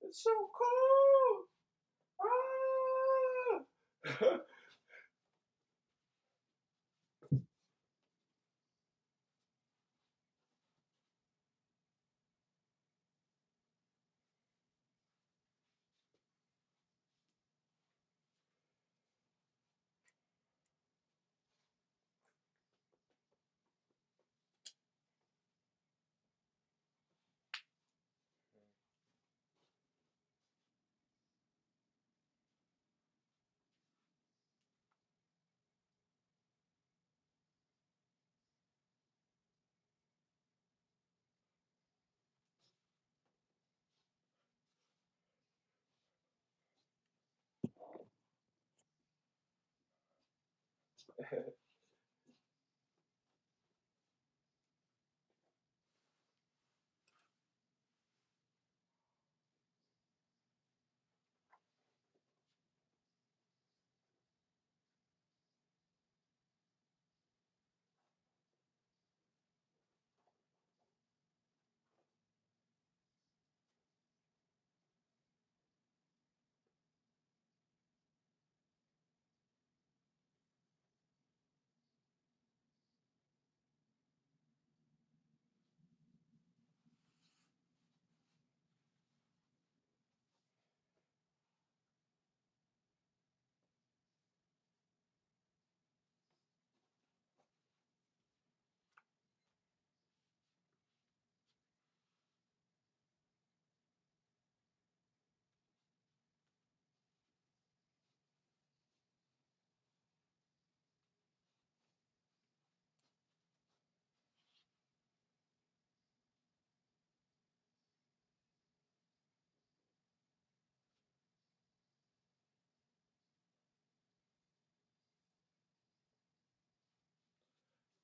It's so cold. Ah.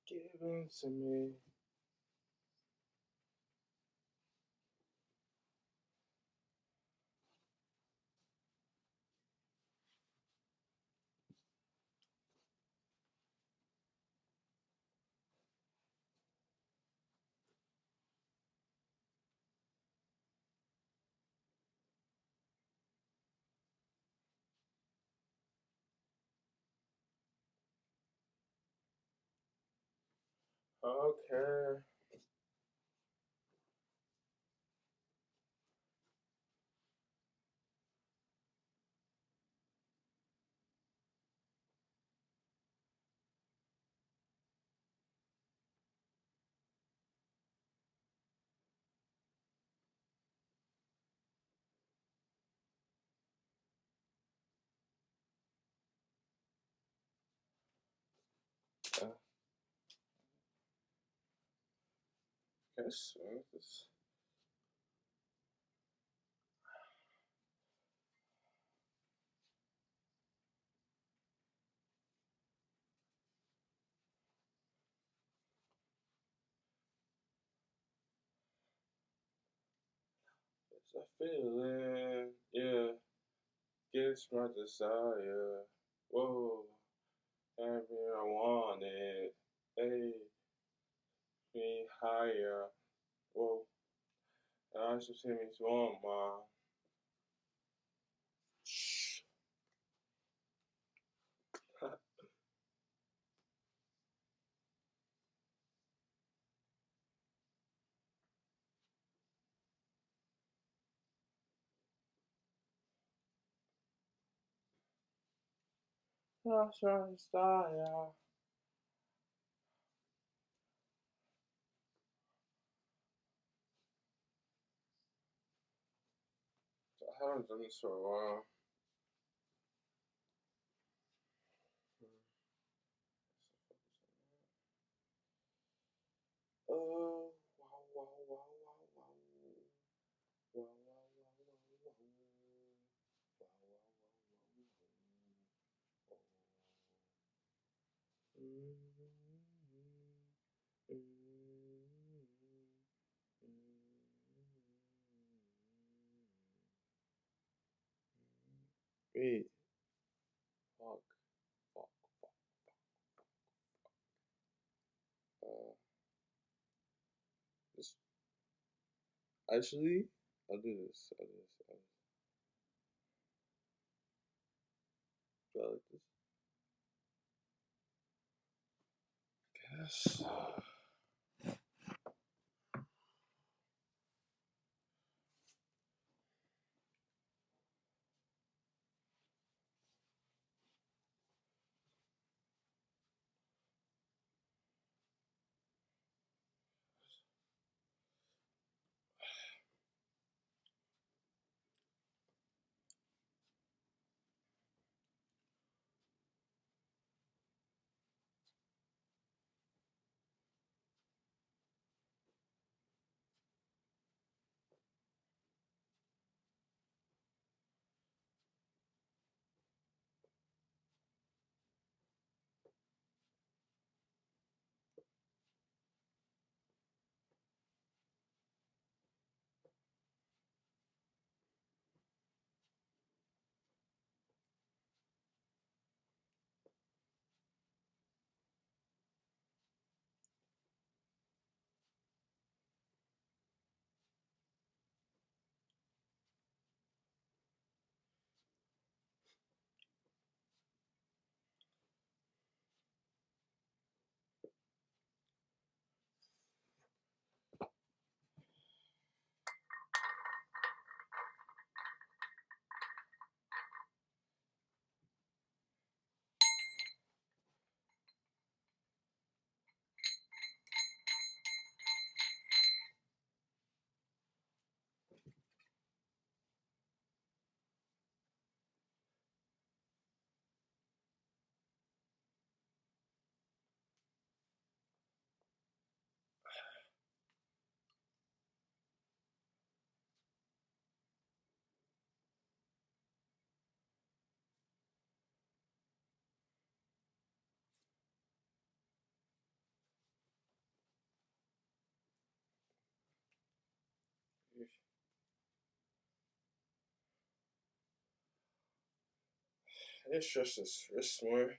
Given to me. Okay. Uh, guess this. It's a feeling. Yeah. Gets my desire. Whoa. Everything I wanted. Hey. Me higher. Whoa. I should see me swarm, ma. Shh. Lost my style. I haven't done this for a while. Oh, wow, wow, wow, wow, wow. Wow, wow, wow, wow, wow. Wow, wow, wow, wow, wow. Wait, fuck, fuck, fuck. Uh, this, actually, I'll do this. I'll do this. feel like this. Yes. It's just this wrist more.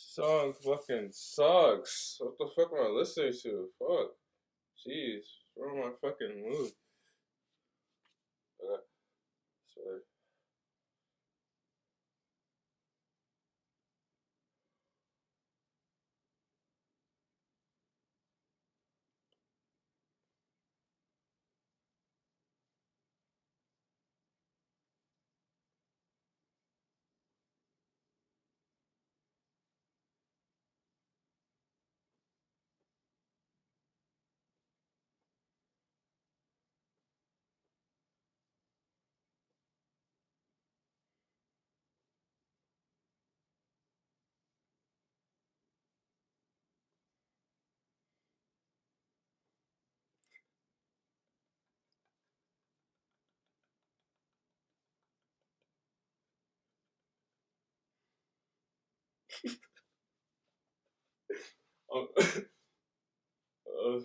Song fucking sucks. What the fuck am I listening to? Fuck. Jeez. Where am I fucking mood? Okay. Sorry. Oh, uh,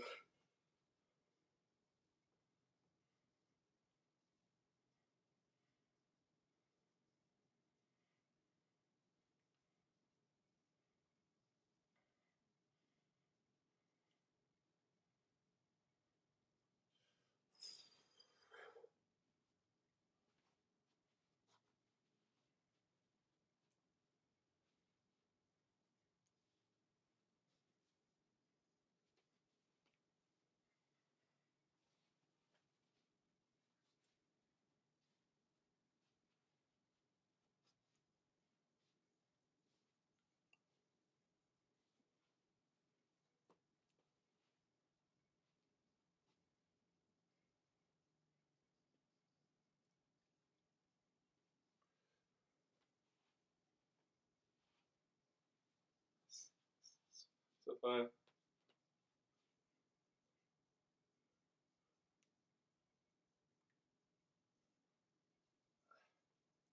so fine.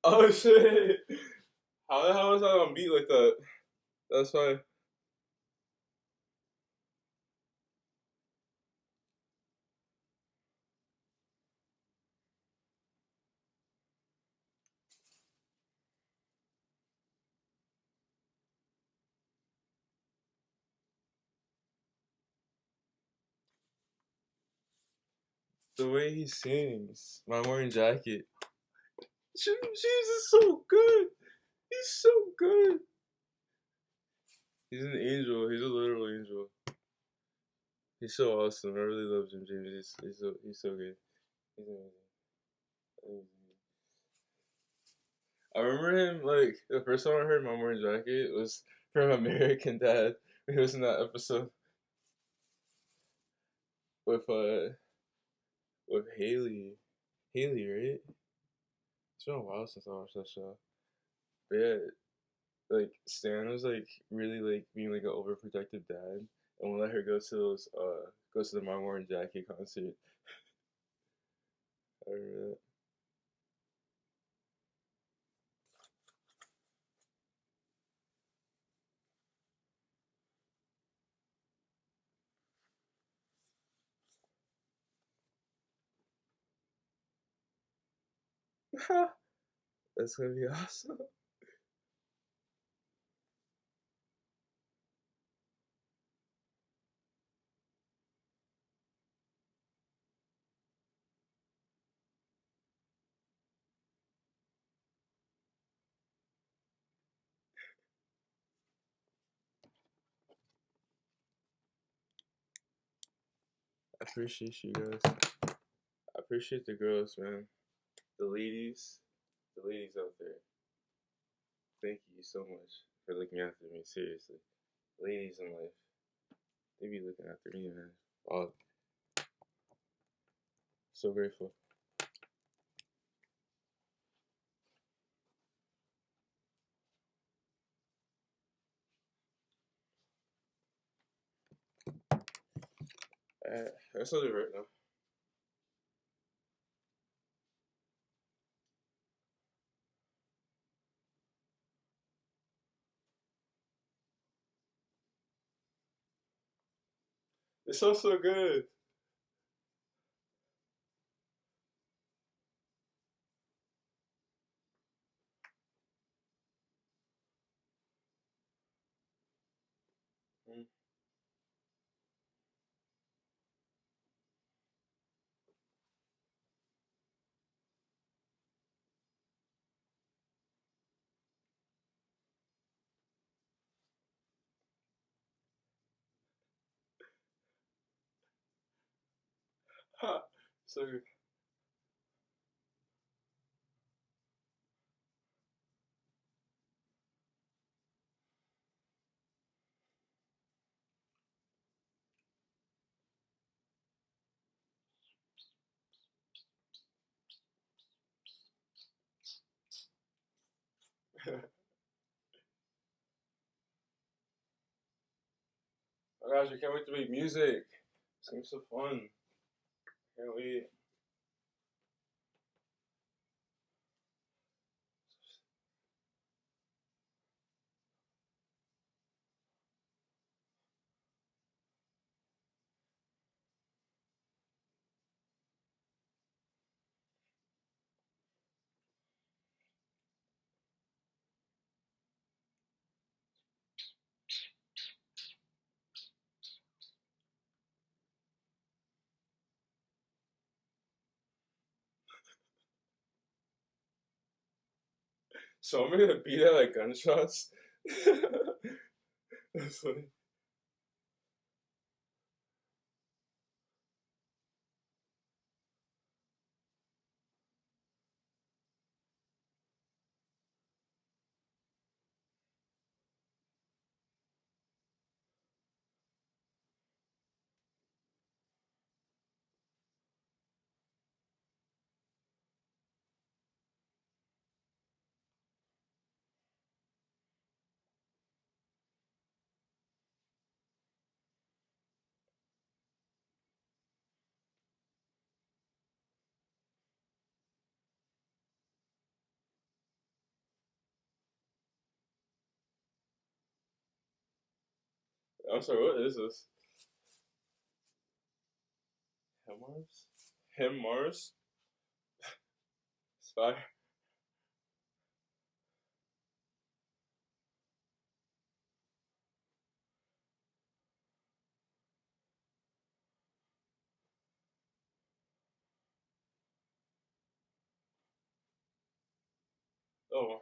Oh shit! How the hell was I on beat like that? That's fine. The way he sings, My Morning Jacket. James is so good. He's so good. He's an angel. He's a literal angel. He's so awesome. I really love Jim James. He's so good. He's amazing. I remember him like the first time I heard My Morning Jacket was from American Dad. He was in that episode with Haley. Haley, right? It's been a while since I watched that show. But yeah, like Stan was like really like being like an overprotective dad and would let her go to the My Morning Jacket concert. I remember that. That's gonna be awesome. I appreciate you guys. I appreciate the girls, man. The ladies, the ladies out there. Thank you so much for looking after me. Seriously, ladies in life, they be looking after me, man. Oh, so grateful. That's all right now. It's all so good. Mm. Ha. So oh gosh, I can't wait to make music. It's gonna be so fun. Can't wait. So I'm gonna beat that like gunshots. That's funny. I'm sorry, what is this? Hemars? Hemmars? Spy? Oh,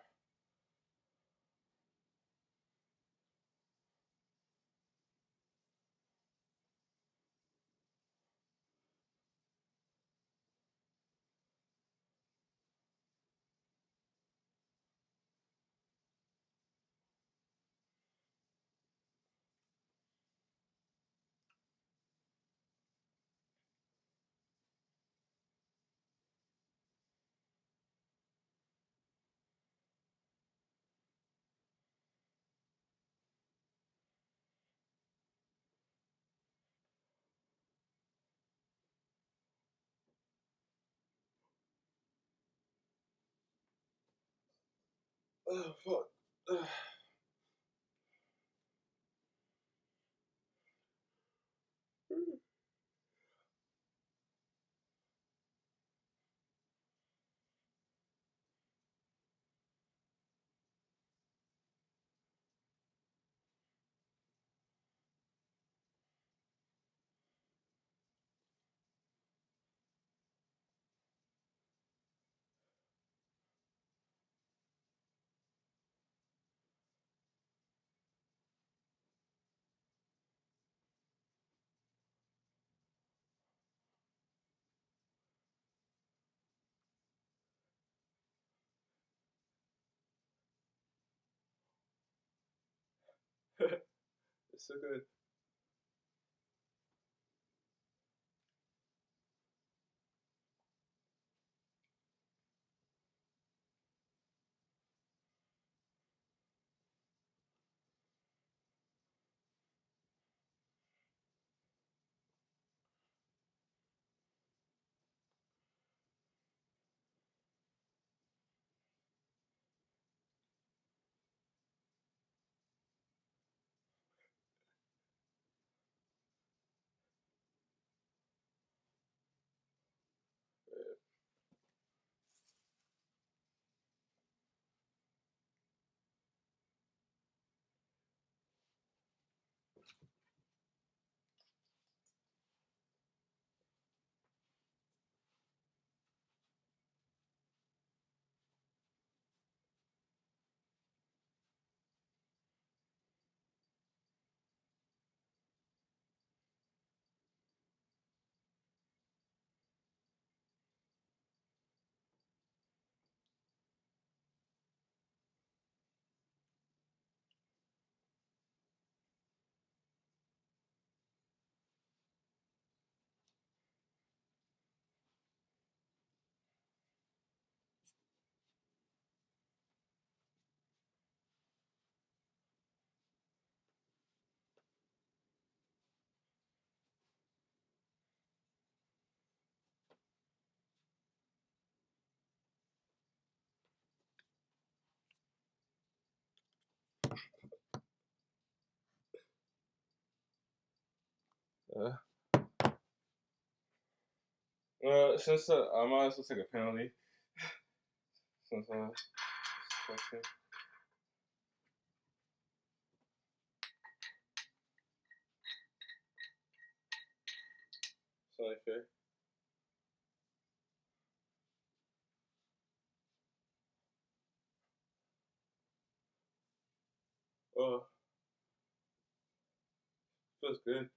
oh fuck. It's so good. Uh, since I might as well take a penalty. Since okay. It's only fair. Oh, feels good.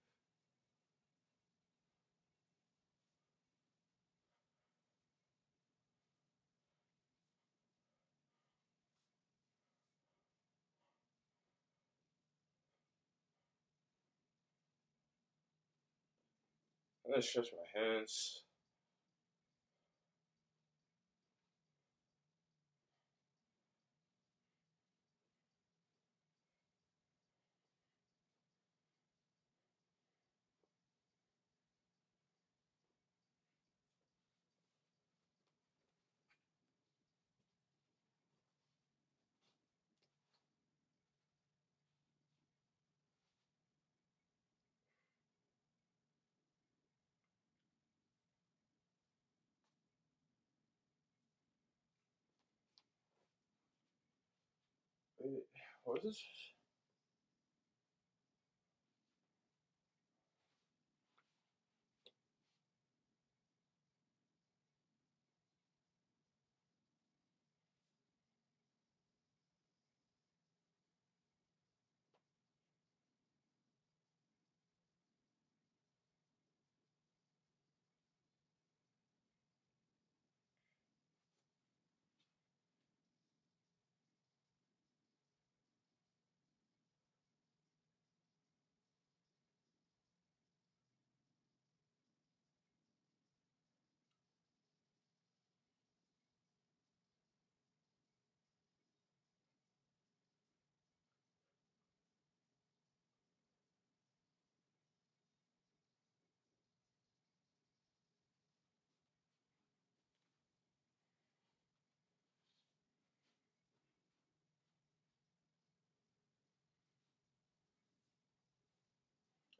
I'm gonna stretch my hands. Wait, what is this?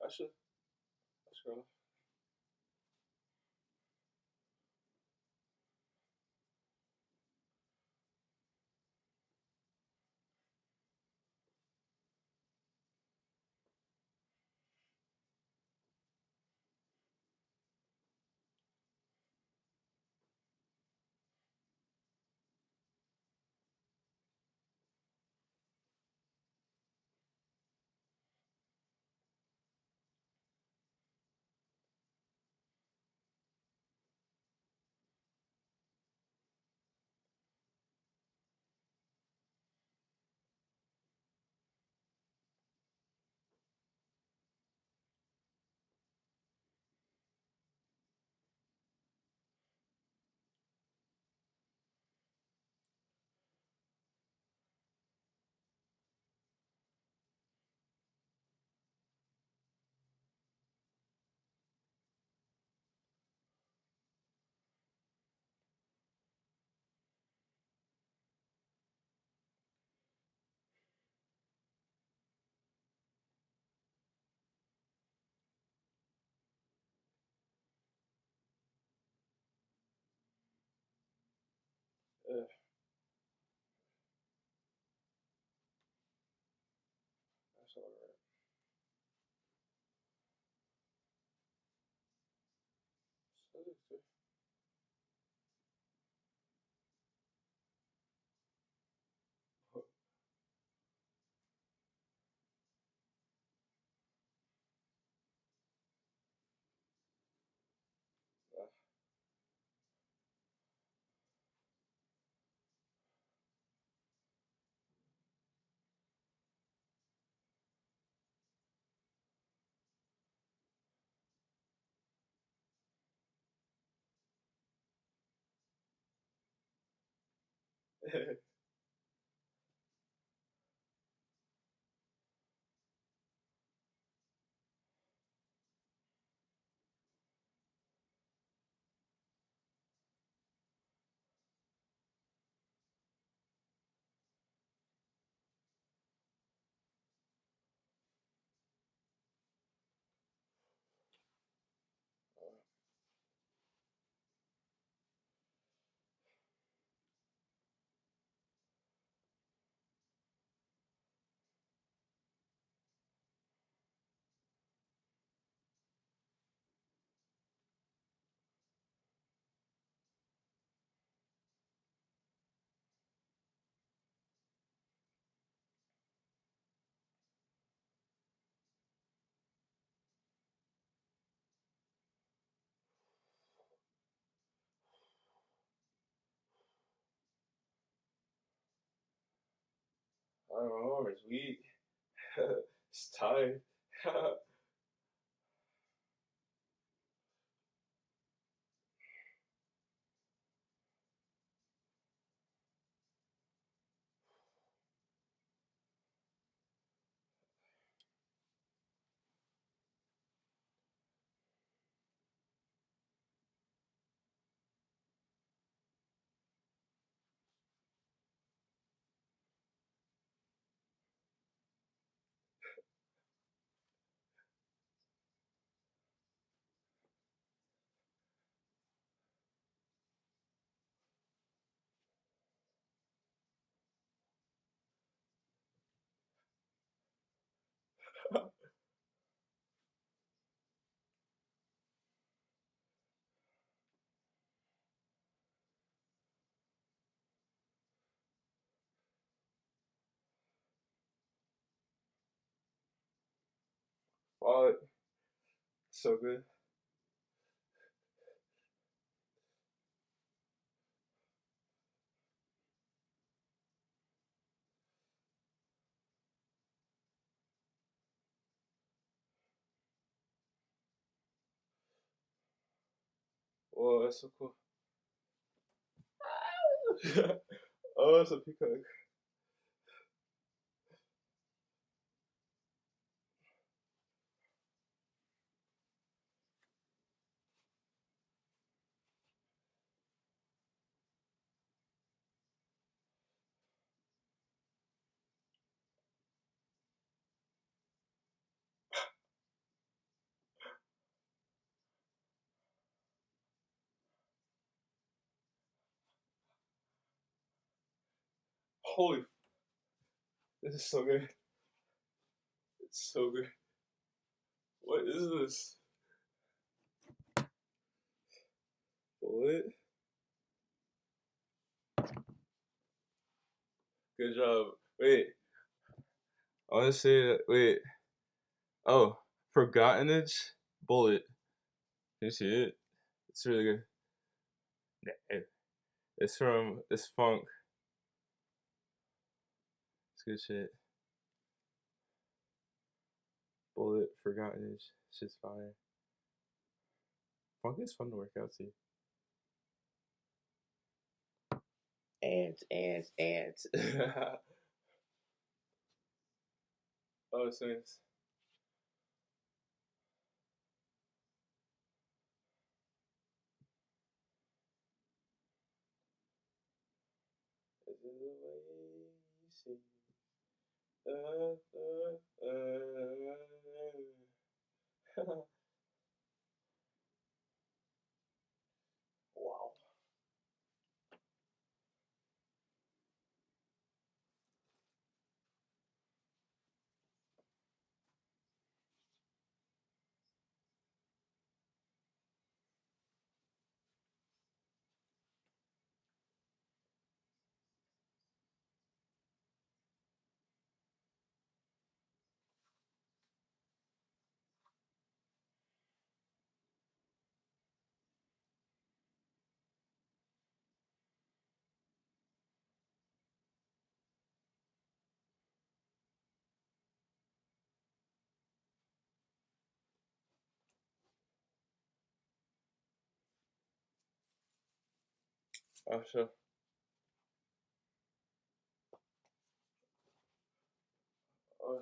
I should. I should. That's all right. So, My arm is weak. It's tired. Wow, so good. Whoa, that's so cool. Oh, it's a peacock. Holy, this is so good. It's so good. What is this? What? Good job. Wait, I want to say that. Wait. Oh, Forgottenage Bullet. Can you see it? It's really good. Yeah, it's funk. It's good shit. Bullet, Forgottenage. Shit's fire. Funk is fun to work out to. Ants, ants, ants. Oh, it's nice. This is the way you see. Wow. Oh, sure. Oh.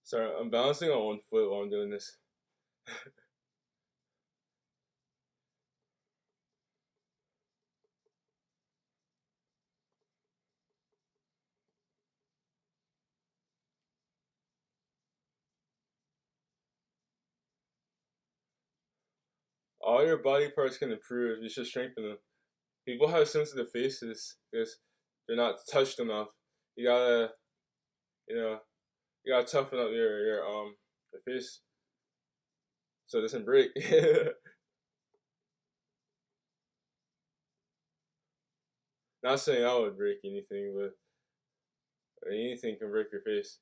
Sorry, I'm balancing on one foot while I'm doing this. All your body parts can improve. You should strengthen them. People have sensitive faces because they're not touched enough. You gotta, you know, you gotta toughen up your face so it doesn't break. Not saying I would break anything, but anything can break your face.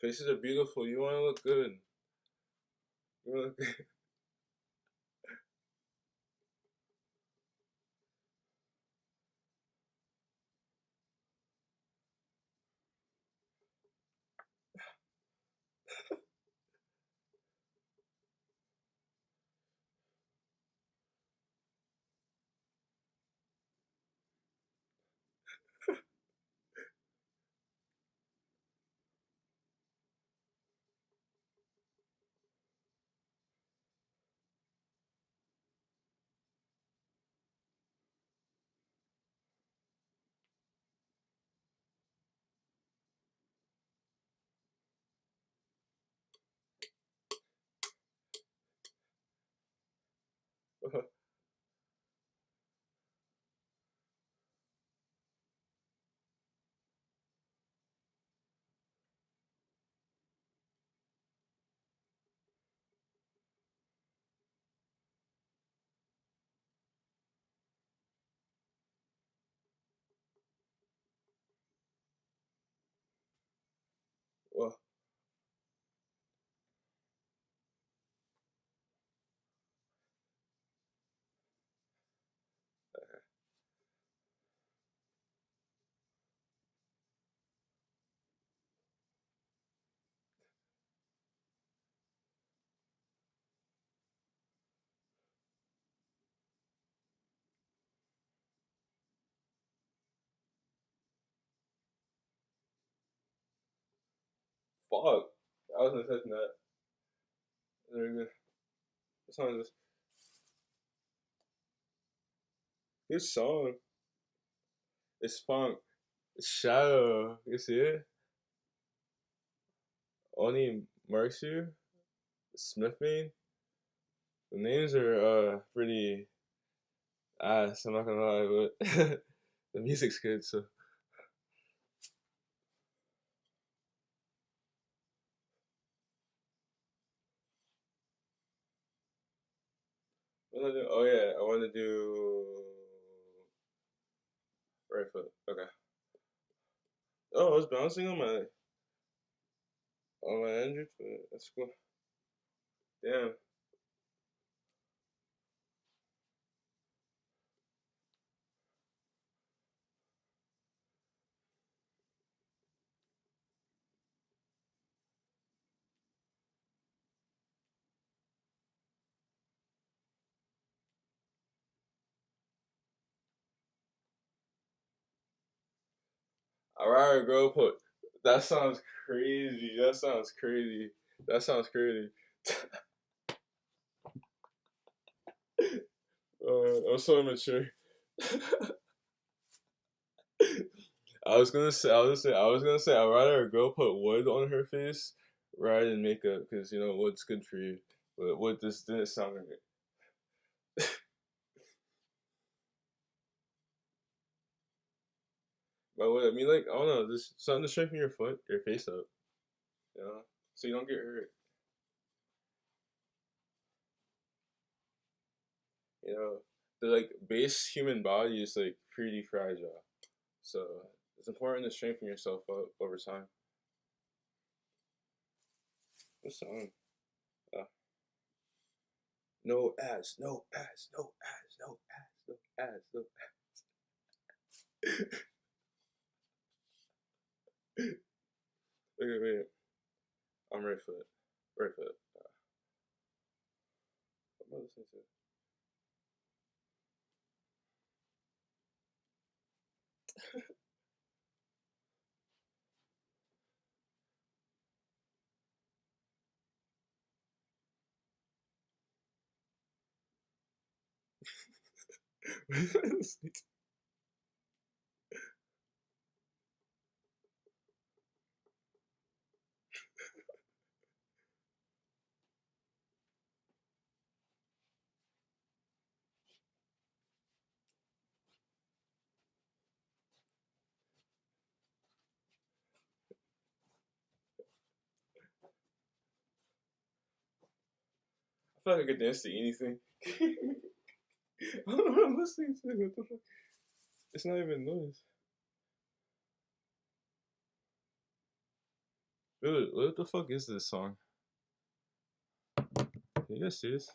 Faces are beautiful. You want to look good. You want to look good. Well, fuck. I wasn't expecting that. Very good. What song is this? Good song. It's funk. It's Shadow. You see it? Oni Marxu, Smithman. The names are pretty ass. I'm not gonna lie, but the music's good. So what do I do? Oh yeah, I want to do right foot. Okay. Oh, I was bouncing on my injured foot. That's cool. Damn. Alright, girl. Put that sounds crazy. That sounds crazy. That sounds crazy. I'm so immature. I was gonna say, I'd rather a girl put wood on her face rather than makeup because you know wood's good for you. But wood just didn't sound right. But what I mean, like, I don't know, just something to strengthen your face up, you know, so you don't get hurt. You know, the like base human body is like pretty fragile, so it's important to strengthen yourself up over time. What song? Uh, no ass, no ass, no ass, no ass, no ass, no ass. Wait, wait, I'm right foot, right foot. What am I listening to? I feel like I could dance to anything. I don't know what I'm listening to. What the fuck? It's not even noise. Dude, what the fuck is this song? Can you guys see this?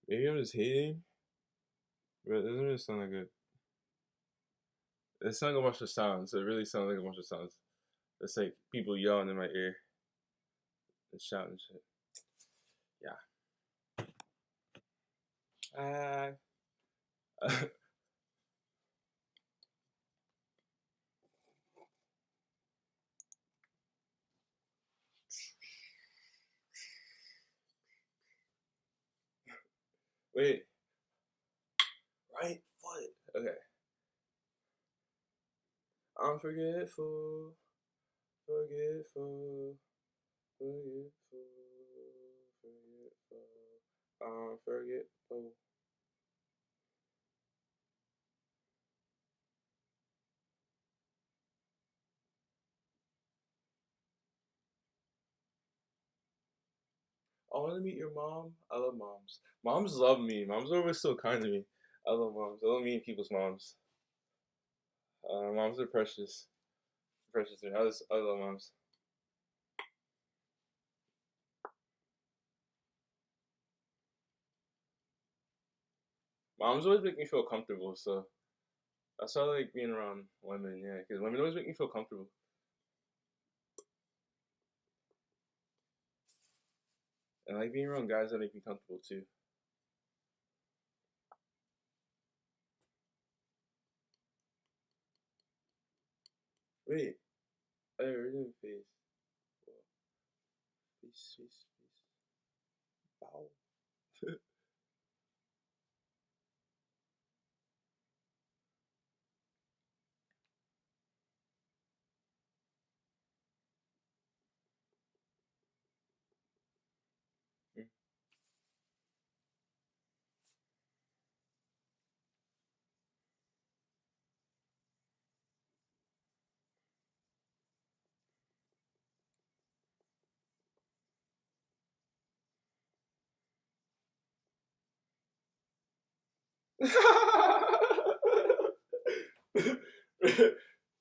Maybe I'm just hating, but it doesn't really sound like good. It sounds like a bunch of sounds. It really sounds like a bunch of sounds. It's like people yelling in my ear and shouting shit. Yeah. Wait. Right foot. Okay. I'm forgetful. Forgetful. Forgetful. Forgetful. I'm forgetful. I want to meet your mom. I love moms. Moms love me. Moms are always so kind to me. I love moms. I love meeting people's moms. Moms are precious. Precious to me. I love moms. Moms always make me feel comfortable, so that's why I like being around women, yeah, because women always make me feel comfortable. And I like being around guys that make me comfortable too. Wait, I already face. Face. Bow.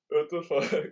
What the fuck?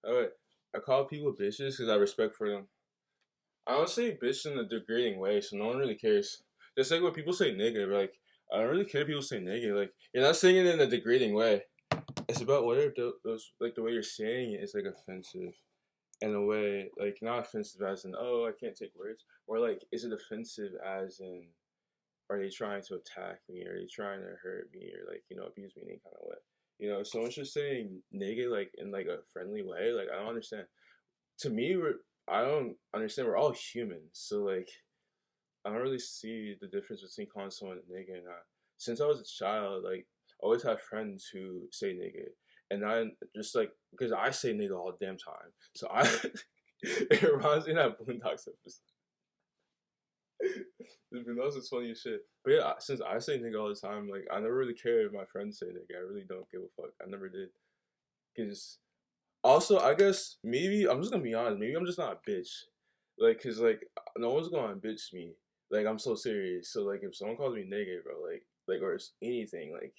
Alright, I call people bitches because I respect for them. I don't say bitch in a degrading way, so no one really cares. Just like when people say nigga, like I don't really care if people say nigga. Like you're not saying it in a degrading way. It's about whether those like the way you're saying it is like offensive in a way, like not offensive as in oh I can't take words, or like is it offensive as in are they trying to attack me? Are they trying to hurt me or like abuse me in any kind of way? if someone's just saying nigga like in like a friendly way, like I don't understand. To me, I don't understand. We're all humans, so like I don't really see the difference between calling someone a nigga and not. Since I was a child, like I always had friends who say nigga, and I just like because I say nigga all the damn time, so I it reminds me of that Boondocks episode. Boondocks is funny as shit. But yeah, since I say nigga all the time, like I never really care if my friends say nigga. I really don't give a fuck. I never did. Cause also, I guess maybe I'm just gonna be honest. Maybe I'm just not a bitch. Like, cause like no one's gonna bitch me. Like I'm so serious. So like if someone calls me nigga, bro, like or anything, like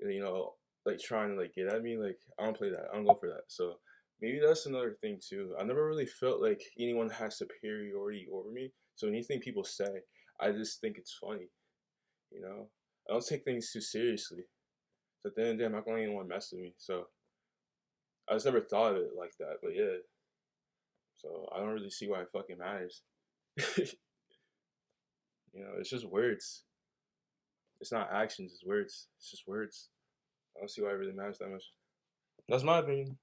you know, like trying to like get at me, like I don't play that. I don't go for that. So maybe that's another thing too. I never really felt like anyone has superiority over me. So anything people say, I just think it's funny. You know, I don't take things too seriously. So at the end of the day, I'm not gonna let anyone mess with me. So I just never thought of it like that. But yeah. So I don't really see why it fucking matters. It's just words. It's not actions, it's words. It's just words. I don't see why it really matters that much. That's my opinion.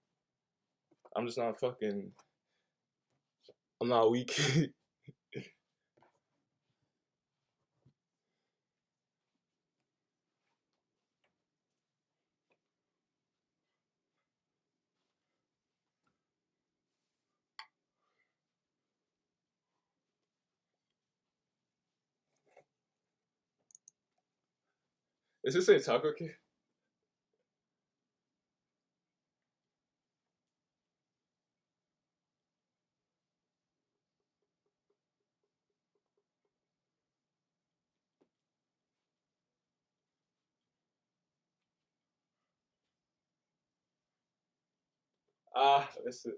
I'm just not fucking. I'm not weak. Is this a taco kid? Ah, that's it.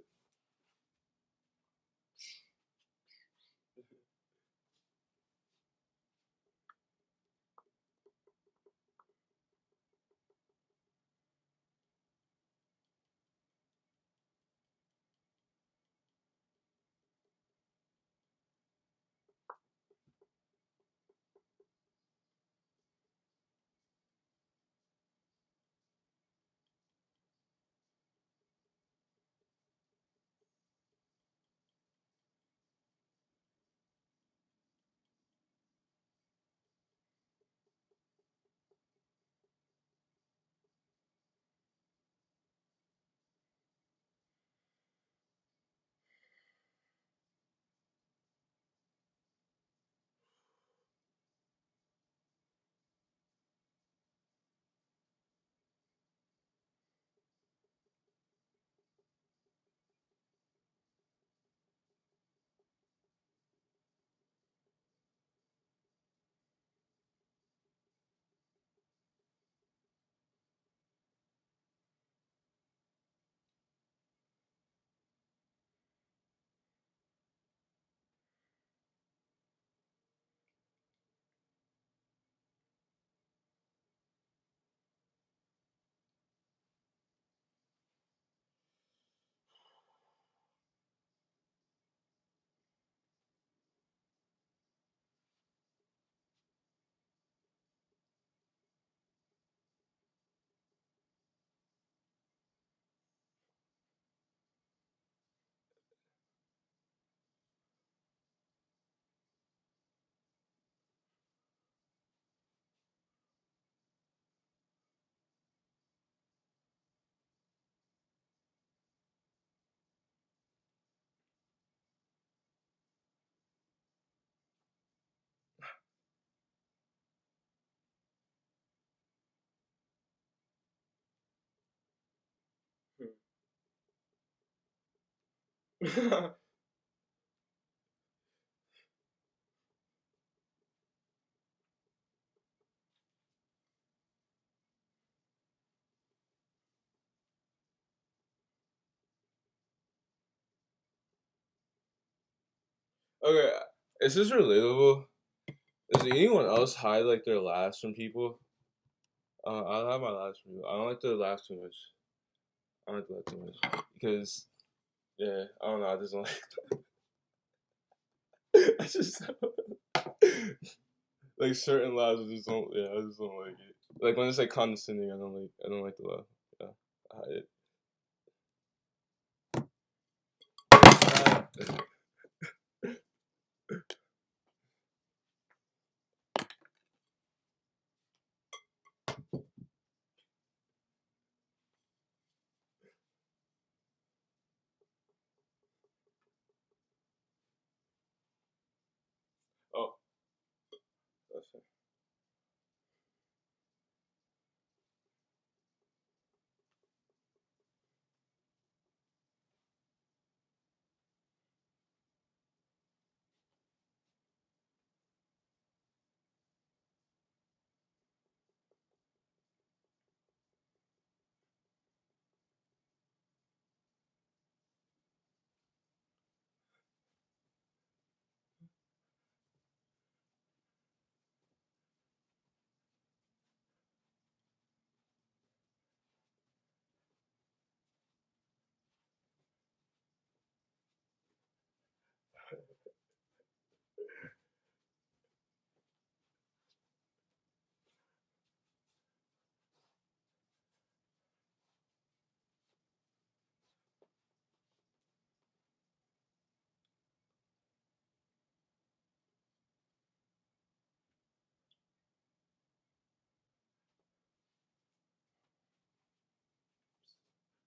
Okay, is this relatable? Does anyone else hide like their laughs from people? I have my laughs from people. I don't like to laugh too much. I don't like to laugh too much because yeah, I don't know. I just don't like. I just certain laughs. I just don't. Yeah, I just don't like it. Like when it's like condescending, I don't like. I don't like to laugh. Yeah. I, oh, that's it.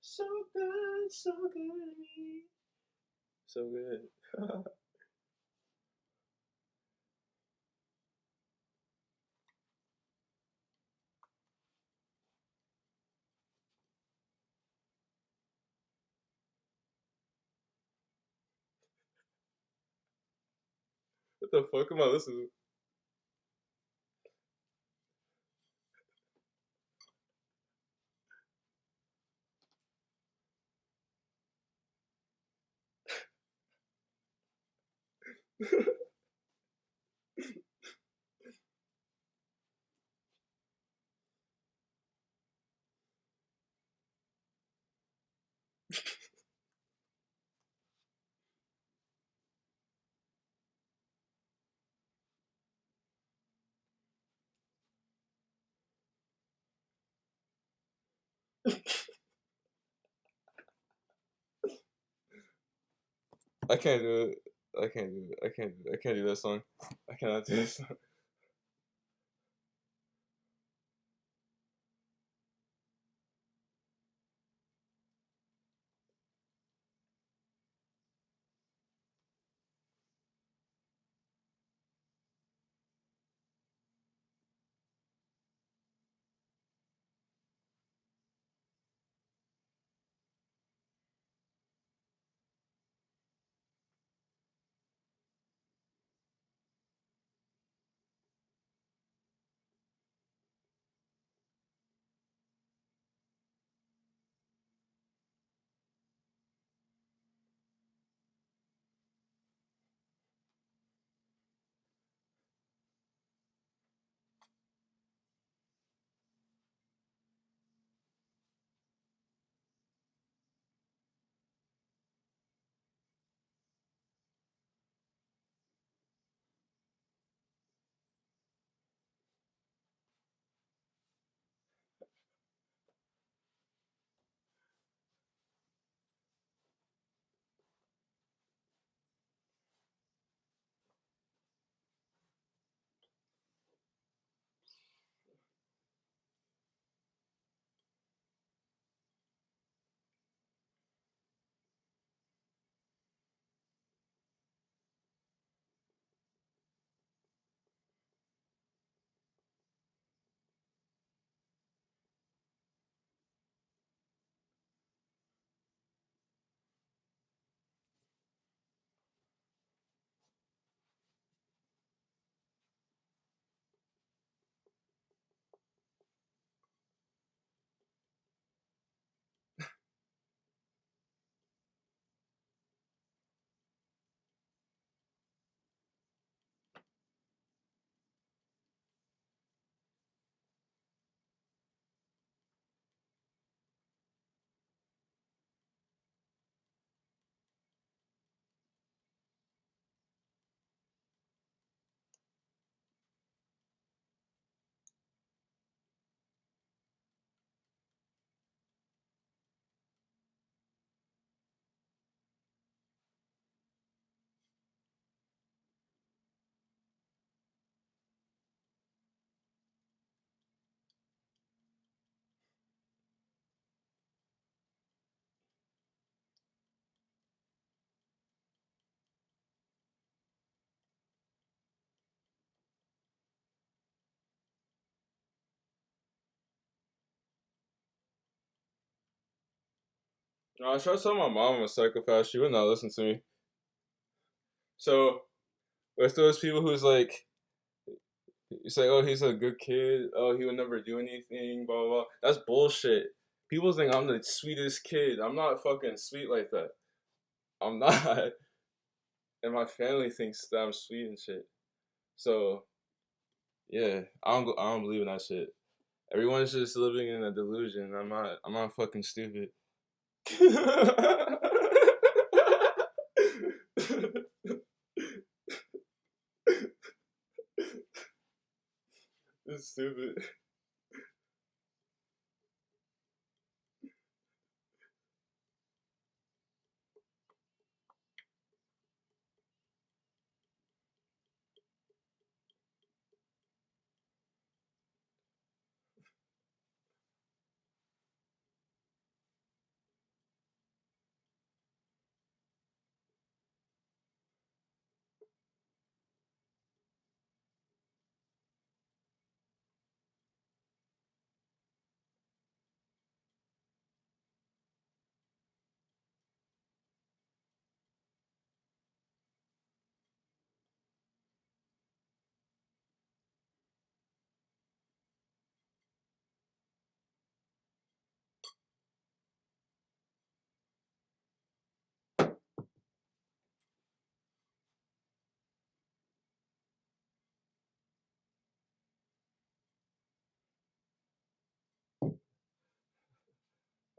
So good, so good, so good. What the fuck am I listening I can't do it. I can't do it. I can't do it. I can't do that song. I cannot do this song. No, I tried to tell my mom I'm a psychopath. She would not listen to me. So with those people who's like, you say, oh, he's a good kid. Oh, he would never do anything. Blah blah blah. That's bullshit. People think I'm the sweetest kid. I'm not fucking sweet like that. I'm not. And my family thinks that I'm sweet and shit. So yeah, I don't believe in that shit. Everyone's just living in a delusion. I'm not fucking stupid. It's stupid.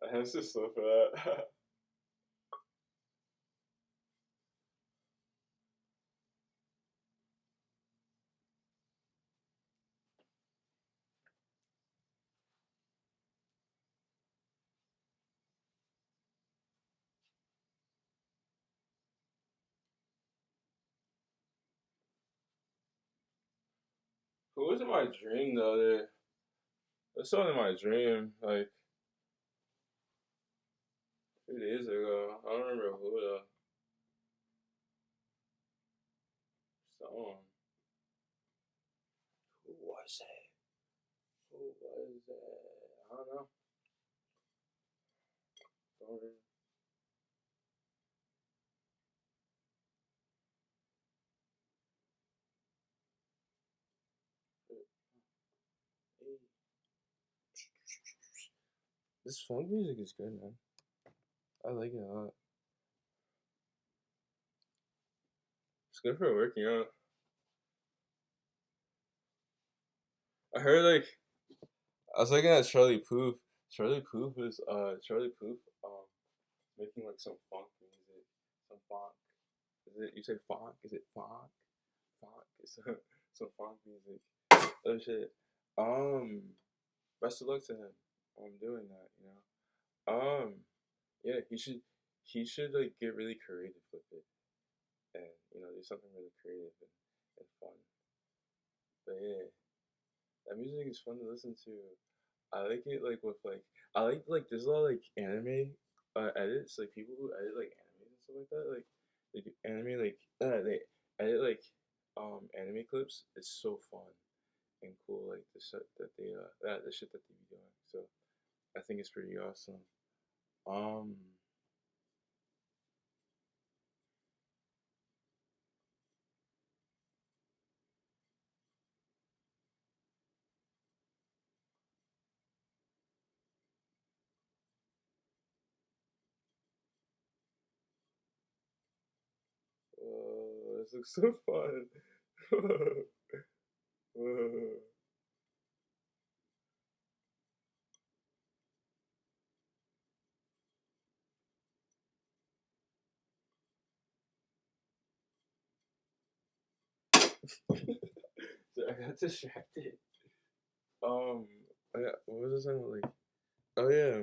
I have to slow for that. Who was in my dream the other? There's someone in my dream like 2 days ago. I don't remember who though. Someone. Who was it? Who was it? I don't know. Don't remember. This funk music is good, man. I like it a lot. It's good for working out. I heard like I was looking at Charlie Puth. Charlie Puth making like some funk music. Some funk. Is it you say funk? Is it funk? Funk. It's some funk music. Oh shit. Um best of luck to him on doing that, you know. Yeah, he should like get really creative with it and do something really creative and fun. But yeah, that music is fun to listen to. I like it like with I like there's a lot of like anime edits, like people who edit like anime and stuff like that. Like they do anime they edit like anime clips. It's so fun and cool, like the shit that the shit that they be doing. So I think it's pretty awesome. Um this looks so fun. So I got distracted. Um, what was I saying? Like, oh yeah,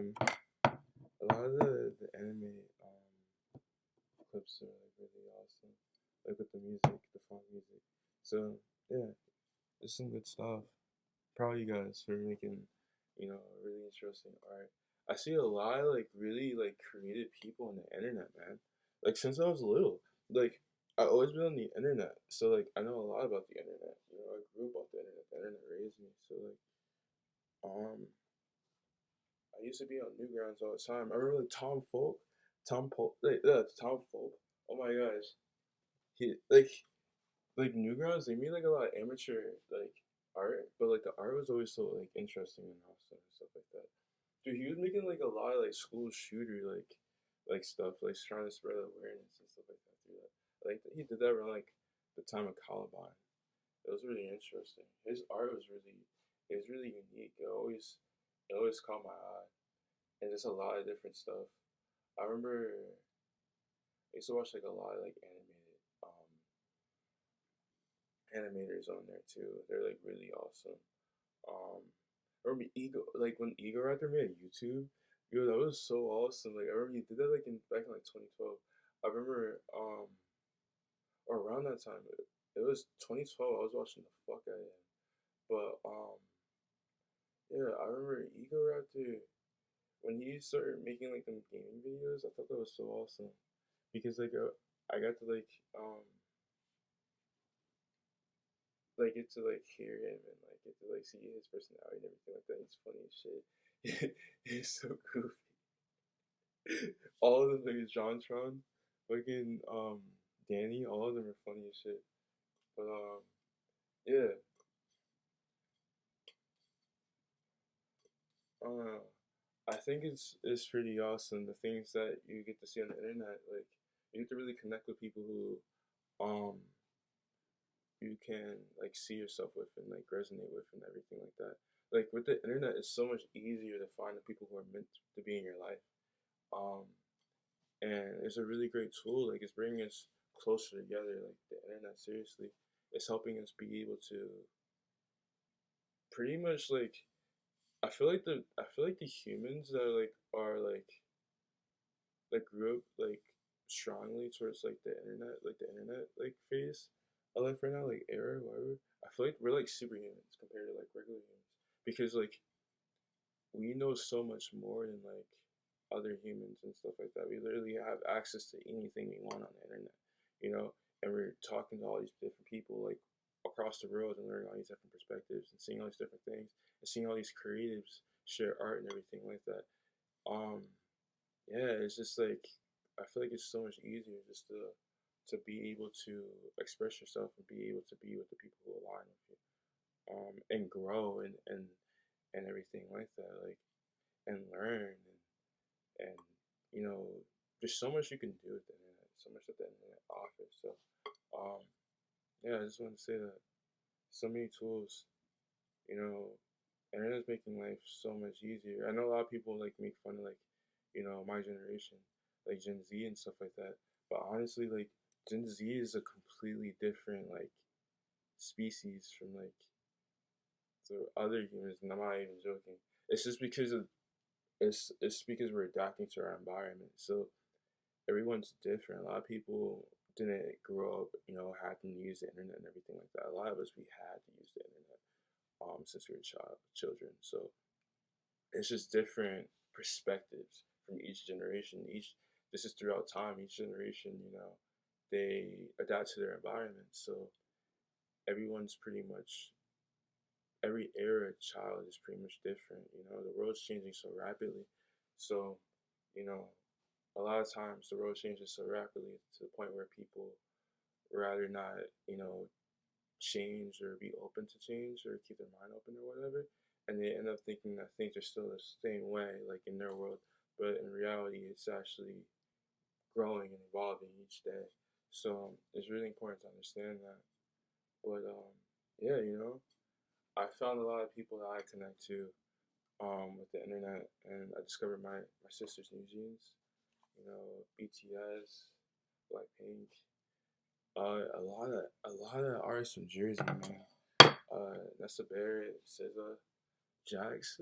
a lot of the anime clips are like really awesome, like with the music, the fun music. So yeah, it's some good stuff. Proud of you guys for making, really interesting art. I see a lot of like really like creative people on the internet, man. Like since I was little, like I always been on the internet, so like I know a lot about the internet. I grew up off the internet. The internet raised me, so like um I used to be on Newgrounds all the time. I remember like Tom Folk. Tom Pope, Tom Pope. Oh my gosh, he like Newgrounds. They made like a lot of amateur like art, but like the art was always so like interesting and awesome and stuff like that. Dude, he was making like a lot of like school shooter like stuff, like trying to spread awareness and stuff like that through that. Like he did that around like the time of Columbine. It was really interesting. His art was really unique. It always caught my eye, and just a lot of different stuff. I remember I used to watch like a lot of like animators on there too. They're like really awesome. Um, I remember Ego, like when Ego Raptor made YouTube, yo, that was so awesome. Like I remember he did that like back in like 2012. I remember or around that time, it was 2012. I was watching the fuck out of him, but yeah, I remember Ego Raptor when he started making like them gaming videos. I thought that was so awesome because like I got to get to like hear him and like get to like see his personality and everything like that. He's funny as shit. He's so goofy. All of them like JonTron, fucking Danny, all of them are funny as shit. But yeah. Uh I think it's pretty awesome the things that you get to see on the internet. Like you get to really connect with people who um you can like see yourself with and like resonate with and everything like that. Like with the internet, it's so much easier to find the people who are meant to be in your life. Um, and it's a really great tool. Like it's bringing us closer together. Like the internet, seriously, it's helping us be able to pretty much like. I feel like the humans that like grew up like strongly towards like the internet like phase of life right now, like era, whatever. I feel like we're like superhumans compared to like regular humans because like we know so much more than like other humans and stuff like that. We literally have access to anything we want on the internet, you know, and we're talking to all these different people like across the world and learning all these different perspectives and seeing all these different things and seeing all these creatives share art and everything like that. Um, yeah, it's just like I feel like it's so much easier just to be able to express yourself and be able to be with the people who align with you, and grow and everything like that, like and learn and you know, there's so much you can do with the internet, so much that the internet offers. So, um, yeah, I just want to say that so many tools, you know, internet's making life so much easier. I know a lot of people like make fun of like, my generation, like Gen Z and stuff like that. But honestly, like Gen Z is a completely different like species from like the other humans, and I'm not even joking. It's just because of it's because we're adapting to our environment. So everyone's different. A lot of people didn't grow up, having to use the internet and everything like that. A lot of us we had to use the internet since we were children. So it's just different perspectives from each generation. This is throughout time. Each generation, they adapt to their environment. So everyone's pretty much every era child is pretty much different. The world's changing so rapidly. So, you know, a lot of times the world changes so rapidly to the point where people rather not, change or be open to change or keep their mind open or whatever. And they end up thinking that things are still the same way, like in their world. But in reality, it's actually growing and evolving each day. So it's really important to understand that. But yeah, I found a lot of people that I connect to with the internet, and I discovered my sister's new jeans. BTS, Blackpink, a lot of artists from Jersey, man. Nessa Barrett, SZA, Jax.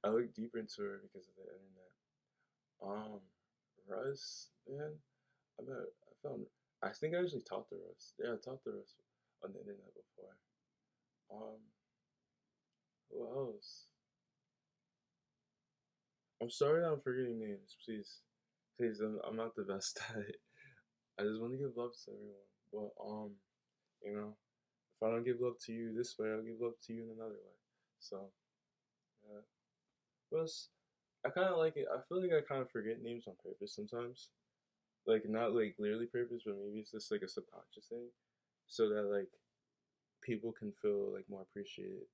I looked deeper into her because of the internet. Um, Russ, man. I found. I think I actually talked to Russ. Yeah, I talked to Russ on the internet before. Um, who else? I'm sorry that I'm forgetting names. Please, please. I'm not the best at it. I just want to give love to everyone. But you know, if I don't give love to you this way, I'll give love to you in another way. So, yeah. Plus, I kind of like it. I feel like I kind of forget names on purpose sometimes. Like not like clearly purpose, but maybe it's just like a subconscious thing, so that like people can feel like more appreciated.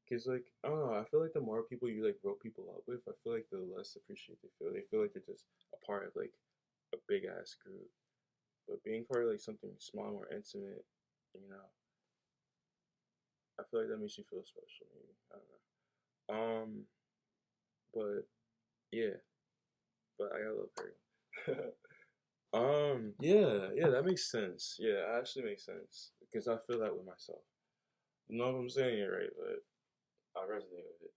Cause like I don't know, I feel like the more people you like rope people up with, I feel like the less appreciated they feel. They feel like they're just a part of like a big ass group. But being part of like something small, more intimate, you know, I feel like that makes you feel special. Maybe I don't know. But yeah, but I gotta love her. Yeah, that makes sense. Yeah, it actually makes sense because I feel that with myself. I don't know if I'm saying it right, but I resonate with it.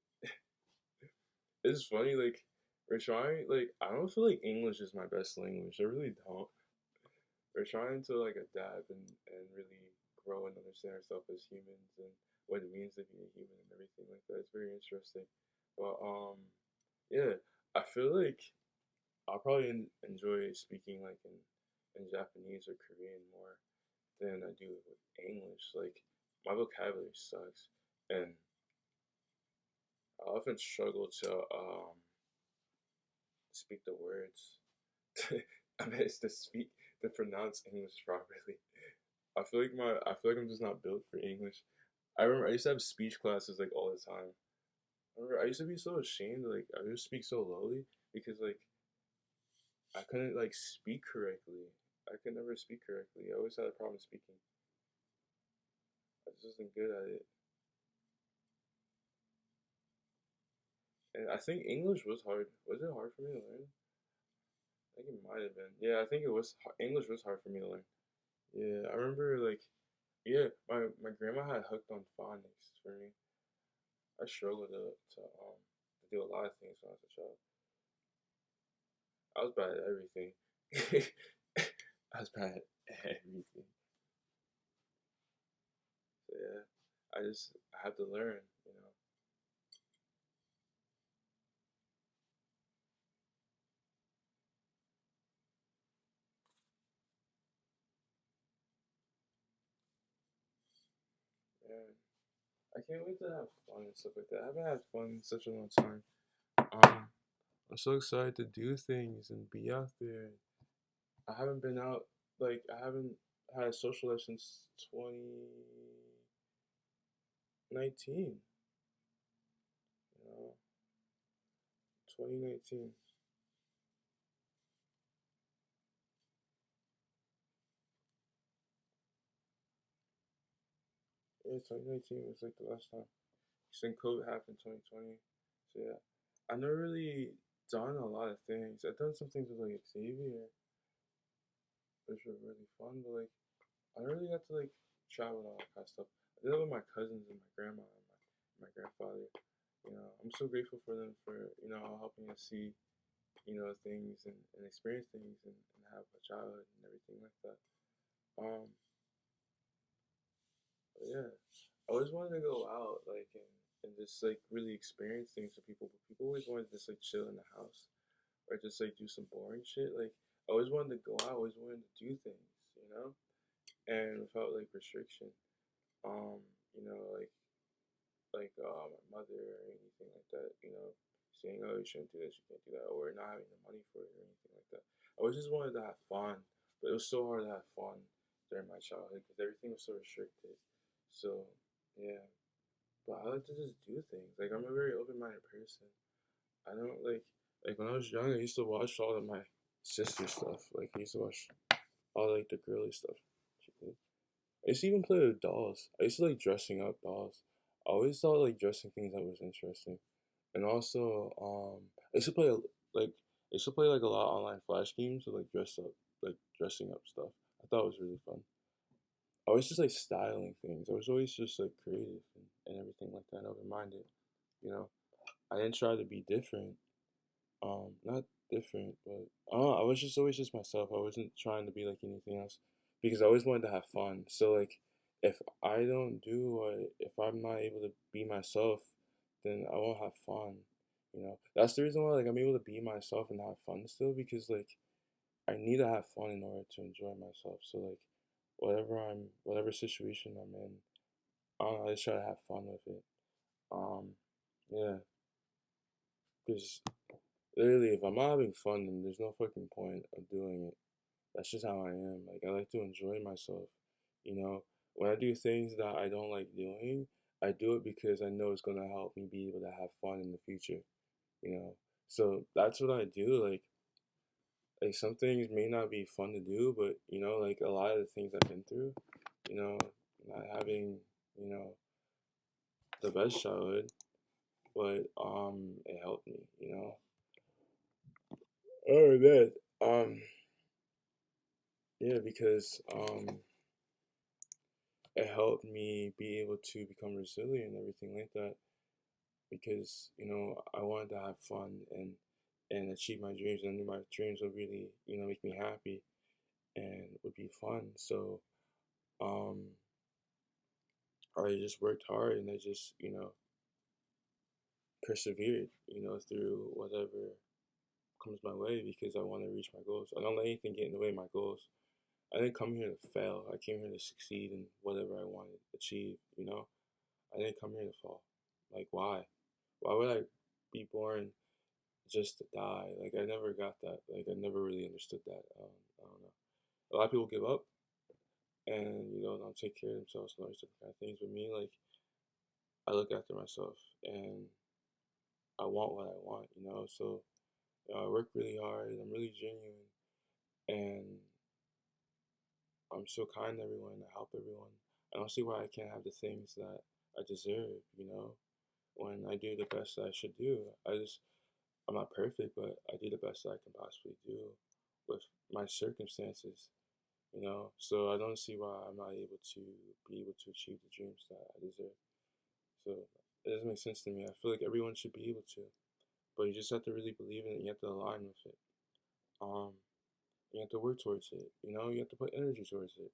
It's funny, like we're trying. Like I don't feel like English is my best language. I really don't. We're trying to like adapt and really grow and understand ourselves as humans and what it means to be a human and everything like that. It's very interesting. But yeah, I feel like I'll probably enjoy speaking like in Japanese or Korean more than I do with English. Like my vocabulary sucks, and I often struggle speak the words. I mean, it's to speak to pronounce English properly. I feel like I'm just not built for English. I remember I used to have speech classes like all the time. I remember I used to be so ashamed, like I would speak so lowly because like I couldn't like speak correctly. I could never speak correctly. I always had a problem speaking. I just wasn't good at it. And I think English was hard. Was it hard for me to learn? I think it might have been. Yeah, I think it was. English was hard for me to learn. Yeah, I remember like, yeah, my grandma had hooked on phonics for me. I struggled to do a lot of things when I was a child. I was bad at everything. I was bad at everything. So yeah, I have to learn. You know. Yeah, I can't wait to have fun and stuff like that. I haven't had fun in such a long time. I'm so excited to do things and be out there. I haven't been out like I haven't had a social life since 2019. You know, 2019. Yeah, 2019 was like the last time. Since COVID happened 2020. So yeah, I've never really done a lot of things. I've done some things with like Xavier, which were really fun, but like I never really got to like travel and all that kind of stuff. I did that with my cousins and my grandma and my grandfather. You know, I'm so grateful for them for, you know, helping us see, you know, things and experience things and have a childhood and everything like that. Um, but yeah, I always wanted to go out like and just like really experience things with people, but people always wanted to just like chill in the house or just like do some boring shit. Like I always wanted to go out, I always wanted to do things, you know, and without like restriction. Um, you know, my mother or anything like that, you know, saying, oh, you shouldn't do this, you can't do that, or not having the money for it or anything like that. I always just wanted to have fun, but it was so hard to have fun during my childhood because everything was so restricted. So, yeah, but I like to just do things. Like, I'm a very open minded person. I don't like when I was young, I used to watch all of my sister stuff. Like, I used to watch all like the girly stuff she did. I used to even play with dolls. I used to like dressing up dolls. I always thought like dressing things up was interesting. And also, I used to play like I used to play like a lot of online flash games with like like dressing up stuff. I thought it was really fun. I was just like styling things. I was always just like creative and everything like that, open minded. You know, I didn't try to be different. Not different, but I was just always just myself. I wasn't trying to be like anything else because I always wanted to have fun. So like, if I don't do or if I'm not able to be myself, then I won't have fun. You know, that's the reason why like I'm able to be myself and have fun still because like I need to have fun in order to enjoy myself. So like, whatever situation I'm in, I just try to have fun with it. Um, yeah, because literally, if I'm not having fun, then there's no fucking point of doing it. That's just how I am. Like, I like to enjoy myself. You know, when I do things that I don't like doing, I do it because I know it's gonna help me be able to have fun in the future. You know, so that's what I do. Like some things may not be fun to do, but like a lot of the things I've been through, you know, not having, you know, the best childhood, but it helped me, Oh, that. Yeah, because it helped me be able to become resilient and everything like that. Because I wanted to have fun and achieve my dreams, and I knew my dreams would really make me happy and would be fun. So um, I just worked hard and I just persevered through whatever comes my way because I want to reach my goals. I don't let anything get in the way of my goals. I didn't come here to fail. I came here to succeed in whatever I wanted to achieve. I didn't come here to fall. Like, why? Why would I be born just to die? Like, I never got that. Like, I never really understood that. I don't know. A lot of people give up and don't take care of themselves and all these different kind of things. But me, like, I look after myself and I want what I want. So I work really hard. I'm really genuine, and I'm so kind to everyone. I help everyone. I don't see why I can't have the things that I deserve. When I do the best that I should do. I'm not perfect, but I do the best that I can possibly do with my circumstances. So I don't see why I'm not able to be able to achieve the dreams that I deserve. So it doesn't make sense to me. I feel like everyone should be able to, but you just have to really believe in it. You have to align with it. Um, you have to work towards it. You have to put energy towards it.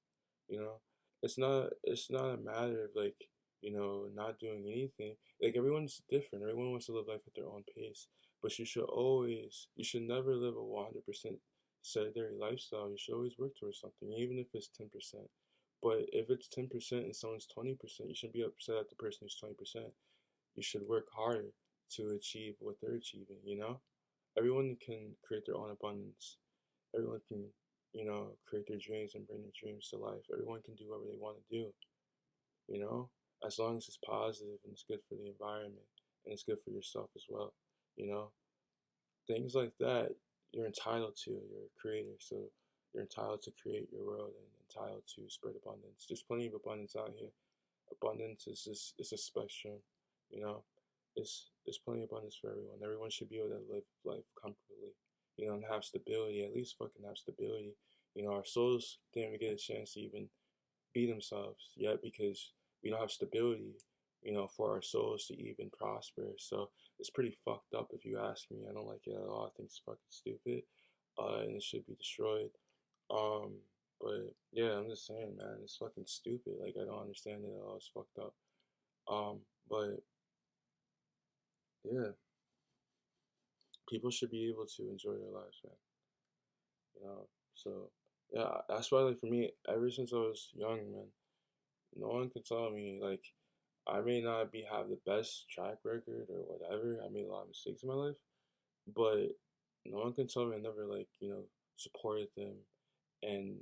You know, it's not a matter of like not doing anything. Like everyone's different. Everyone wants to live life at their own pace, but you should never live a 100% sedentary lifestyle. You should always work towards something, even if it's 10%. But if it's 10% and someone's 20%, you shouldn't be upset at the person who's 20%. You should work harder to achieve what they're achieving. Everyone can create their own abundance. Everyone can, create their dreams and bring their dreams to life. Everyone can do whatever they want to do, you know, as long as it's positive and it's good for the environment and it's good for yourself as well. You know, things like that you're entitled to. You're a creator, so you're entitled to create your world and entitled to spread abundance. There's plenty of abundance out here. Abundance is just it's a spectrum, you know. It's plenty of abundance for everyone. Everyone should be able to live life comfortably, and have stability. At least fucking have stability. Our souls didn't even get a chance to even be themselves yet because we don't have stability, for our souls to even prosper. So it's pretty fucked up if you ask me. I don't like it at all. I think it's fucking stupid, and it should be destroyed. Um, but yeah, I'm just saying, man, it's fucking stupid. Like I don't understand it at all. It's fucked up. But yeah, people should be able to enjoy their lives, man. So yeah, that's why like for me, ever since I was young, man, no one can tell me like I may not be have the best track record or whatever. I made a lot of mistakes in my life, but no one can tell me I never like supported them and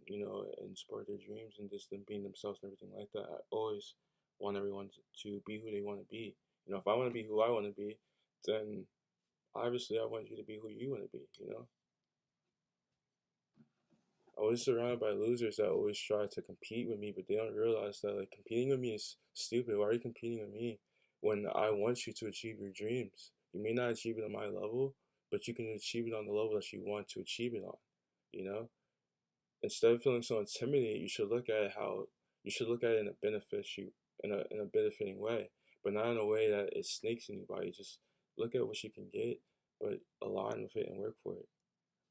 support their dreams and just them being themselves and everything like that. I always want everyone to be who they want to be. If I want to be who I want to be, then obviously I want you to be who you want to be. I was surrounded by losers that always try to compete with me, but they don't realize that like competing with me is stupid. Why are you competing with me when I want you to achieve your dreams? You may not achieve it on my level, but you can achieve it on the level that you want to achieve it on. You know, instead of feeling so intimidated, you should look at it in a in a benefiting way, but not in a way that it snakes anybody. Just look at what you can get, but align with it and work for it.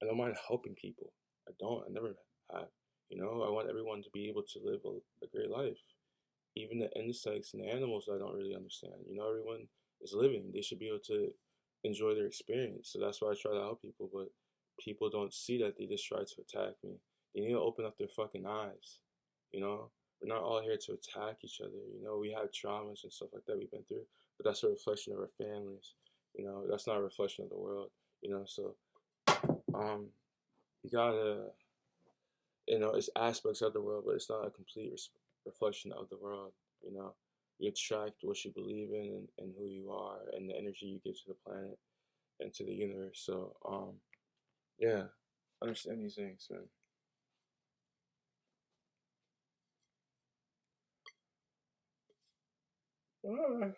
I don't mind helping people. I don't. I never have. I want everyone to be able to live a great life. Even the insects and the animals I don't really understand. Everyone is living. They should be able to enjoy their experience. So that's why I try to help people, but people don't see that. They just try to attack me. They need to open up their fucking eyes. We're not all here to attack each other. We have traumas and stuff like that we've been through, but that's a reflection of our families. That's not a reflection of the world. So um, you gotta, it's aspects of the world, but it's not a complete reflection of the world. You know, you attract what you believe in and who you are and the energy you give to the planet and to the universe. So yeah, understand these things, man. Ah,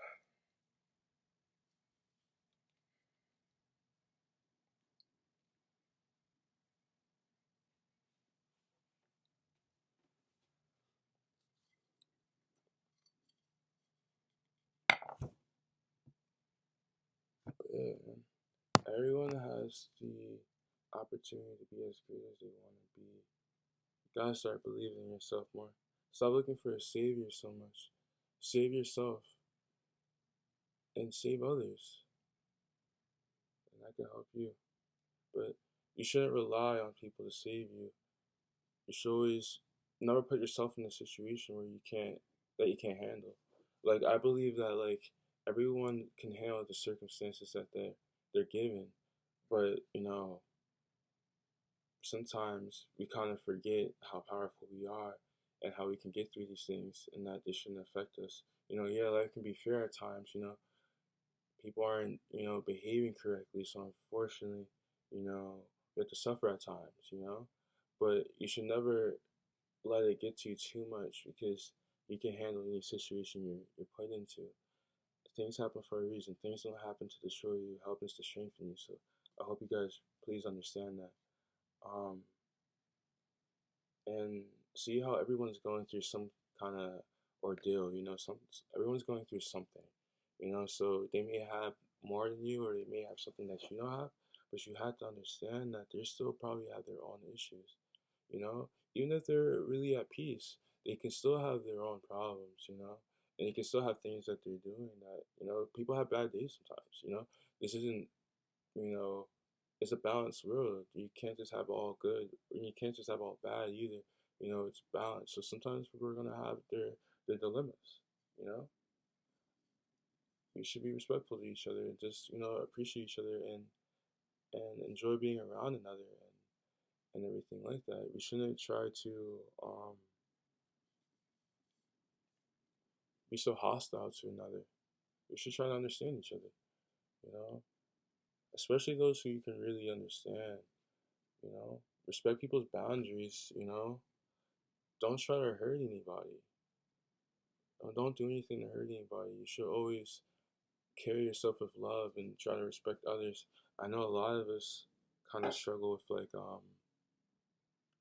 yeah, man. Everyone has the opportunity to be as great as they want to be. You gotta start believing in yourself more. Stop looking for a savior so much. Save yourself and save others, and that can help you. But you shouldn't rely on people to save you. You should always never put yourself in a situation where you can't handle. Like I believe that like everyone can handle the circumstances that they're given, but sometimes we kind of forget how powerful we are and how we can get through these things and that they shouldn't affect us. Yeah, life can be fair at times. People aren't behaving correctly, so unfortunately, you have to suffer at times. But you should never let it get to you too much because you can handle any situation you're put into. Things happen for a reason. Things don't happen to destroy you. It happens to strengthen you. So I hope you guys please understand that. Um, and see how everyone's going through some kind of ordeal. Everyone's going through something. So they may have more than you, or they may have something that you don't have, but you have to understand that they still probably have their own issues. Even if they're really at peace, they can still have their own problems. And they can still have things that they're doing that people have bad days sometimes. This isn't you know, it's a balanced world. You can't just have all good, and you can't just have all bad either. It's balanced. So sometimes people are gonna have their dilemmas. You know, we should be respectful to each other and just appreciate each other and enjoy being around another and everything like that. We shouldn't try to be so hostile to another. We should try to understand each other. You know, especially those who you can really understand. Respect people's boundaries. Don't try to hurt anybody. Don't do anything to hurt anybody. You should always carry yourself with love and try to respect others. I know a lot of us kind of struggle with like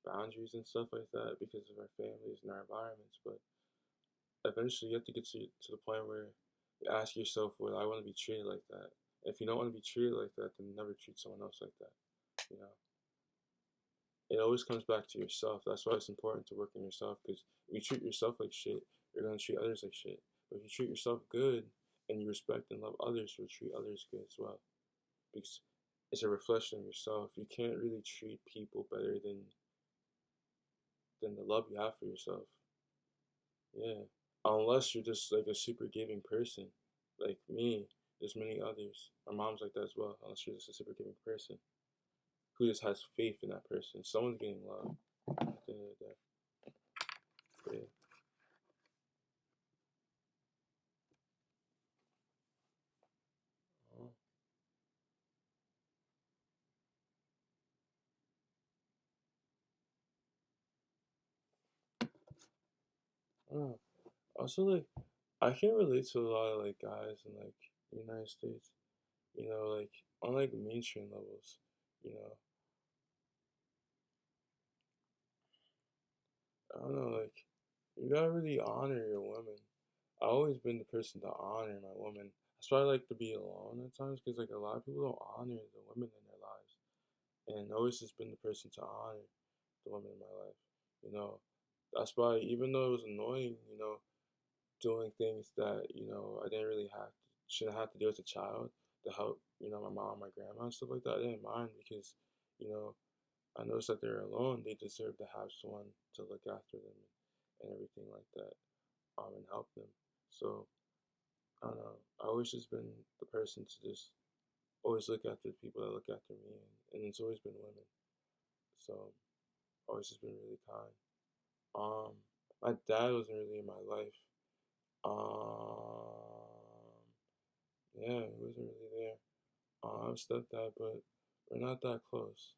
boundaries and stuff like that because of our families and our environments, but eventually you have to get to the point where you ask yourself, "Would I want to be treated like that?" If you don't want to be treated like that, then never treat someone else like that. You know, it always comes back to yourself. That's why it's important to work on yourself because if you treat yourself like shit, you're gonna treat others like shit. But if you treat yourself good and you respect and love others, you'll treat others good as well. Because it's a reflection of yourself. You can't really treat people better than the love you have for yourself. Yeah. Unless you're just like a super giving person, like me. There's many others. My mom's like that as well. Unless you're just a super giving person who just has faith in that person. Someone's getting love at the end of the day. Yeah. Oh. Oh. Also, like, I can relate to a lot of like guys in like the United States. Like on like mainstream levels. You know, I don't know. Like, you gotta really honor your woman. I've always been the person to honor my woman. That's why I like to be alone at times because like a lot of people don't honor the women in their lives, and I've always just been the person to honor the women in my life. You know, that's why even though it was annoying, doing things that I didn't really shouldn't have to do as a child to help my mom, my grandma, and stuff like that. I didn't mind because you know I noticed that they're alone. They deserve to have someone to look after them and everything like that, and help them. So I don't know. I always just been the person to just always look after the people that look after me, and it's always been women. So always just been really kind. Um, my dad wasn't really in my life. Yeah, he wasn't really there. I have a stepdad, but we're not that close.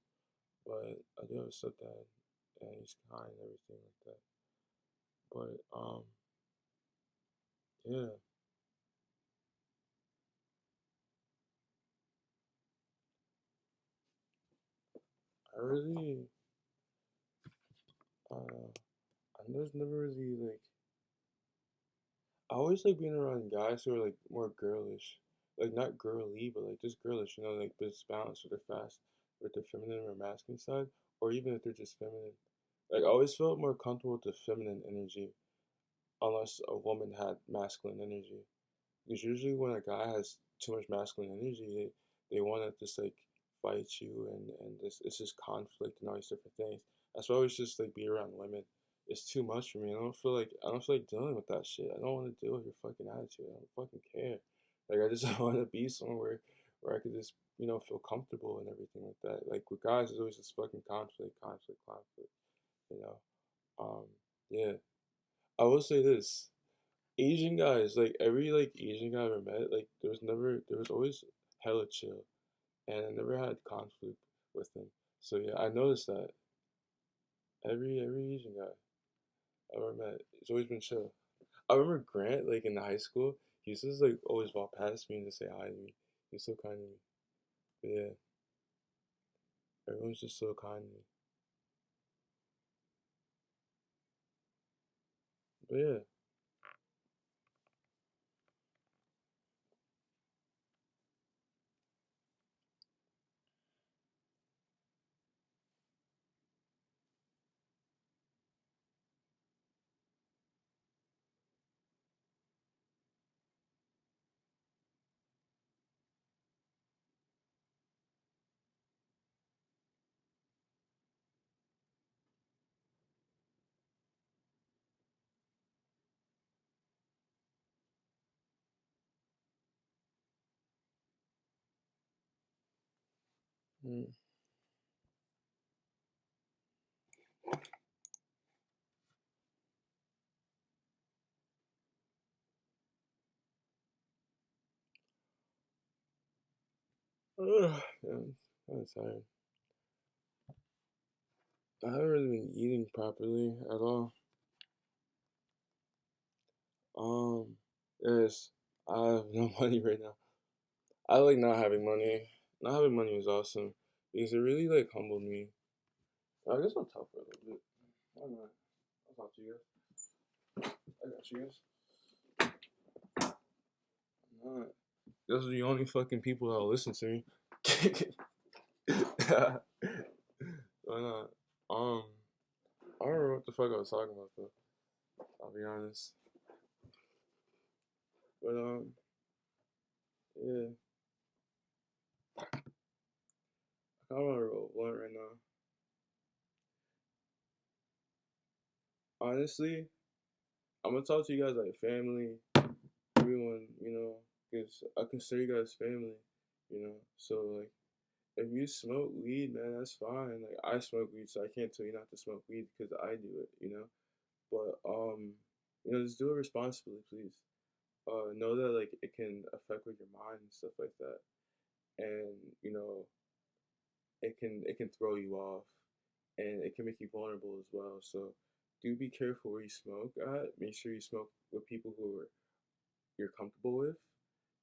But I do have a stepdad, and he's kind and everything like that. But yeah, I really, uh, I just never really like. I always like being around guys who are like more girlish, like not girly, but like just girlish. You know, like this balance with their fast, with their feminine or masculine side, or even if they're just feminine. Like I always felt more comfortable with the feminine energy, unless a woman had masculine energy. Because usually when a guy has too much masculine energy, they want to just like fight you and this it's just conflict and all these different things. That's why I always just like be around women. It's too much for me. I don't feel like dealing with that shit. I don't want to deal with your fucking attitude. I don't fucking care. Like I just want to be somewhere where I could just feel comfortable and everything like that. Like with guys, it's always this fucking conflict. You know. Um. Yeah. I will say this. Asian guys, like every like Asian guy I ever met, like there was always hella chill, and I never had conflict with them. So yeah, I noticed that every Asian guy I ever met, it's always been chill. I remember Grant, like in high school, he used to just like always walk past me and just say hi to me. He was so kind to me. But yeah, everyone's just so kind to me. But yeah, mm. Yeah, I'm tired. I haven't really been eating properly at all. Yes, I have no money right now. I like not having money. Not having money was awesome because it really like humbled me. I guess I'll talk for a little bit. Why not? I'll talk to you guys. I got you guys. Not. Those are the only fucking people that'll listen to me. Why not? Um, I don't remember what the fuck I was talking about though. I'll be honest. But yeah, I kind of want to roll a blunt right now. Honestly, I'm gonna talk to you guys like family, everyone, because I consider you guys family. So like, if you smoke weed, man, that's fine. Like I smoke weed, so I can't tell you not to smoke weed because I do it. But just do it responsibly, please. Know that like it can affect with your mind and stuff like that, and it can throw you off, and it can make you vulnerable as well. So do be careful where you smoke at. Make sure you smoke with people who you're comfortable with.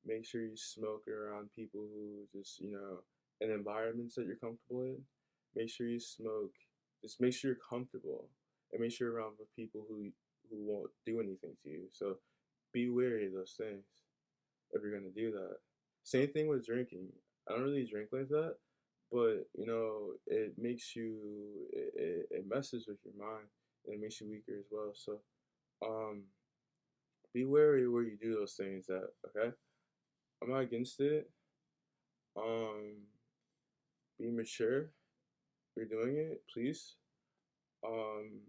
Make sure you smoke around people who just in environments that you're comfortable in. Make sure you smoke. Just make sure you're comfortable, and make sure you're around with people who won't do anything to you. So be wary of those things if you're gonna do that. Same thing with drinking. I don't really drink like that, but it makes it messes with your mind and it makes you weaker as well. So um, be wary where you do those things at. Okay, I'm not against it. Um, be mature. If you're doing it, please. Um,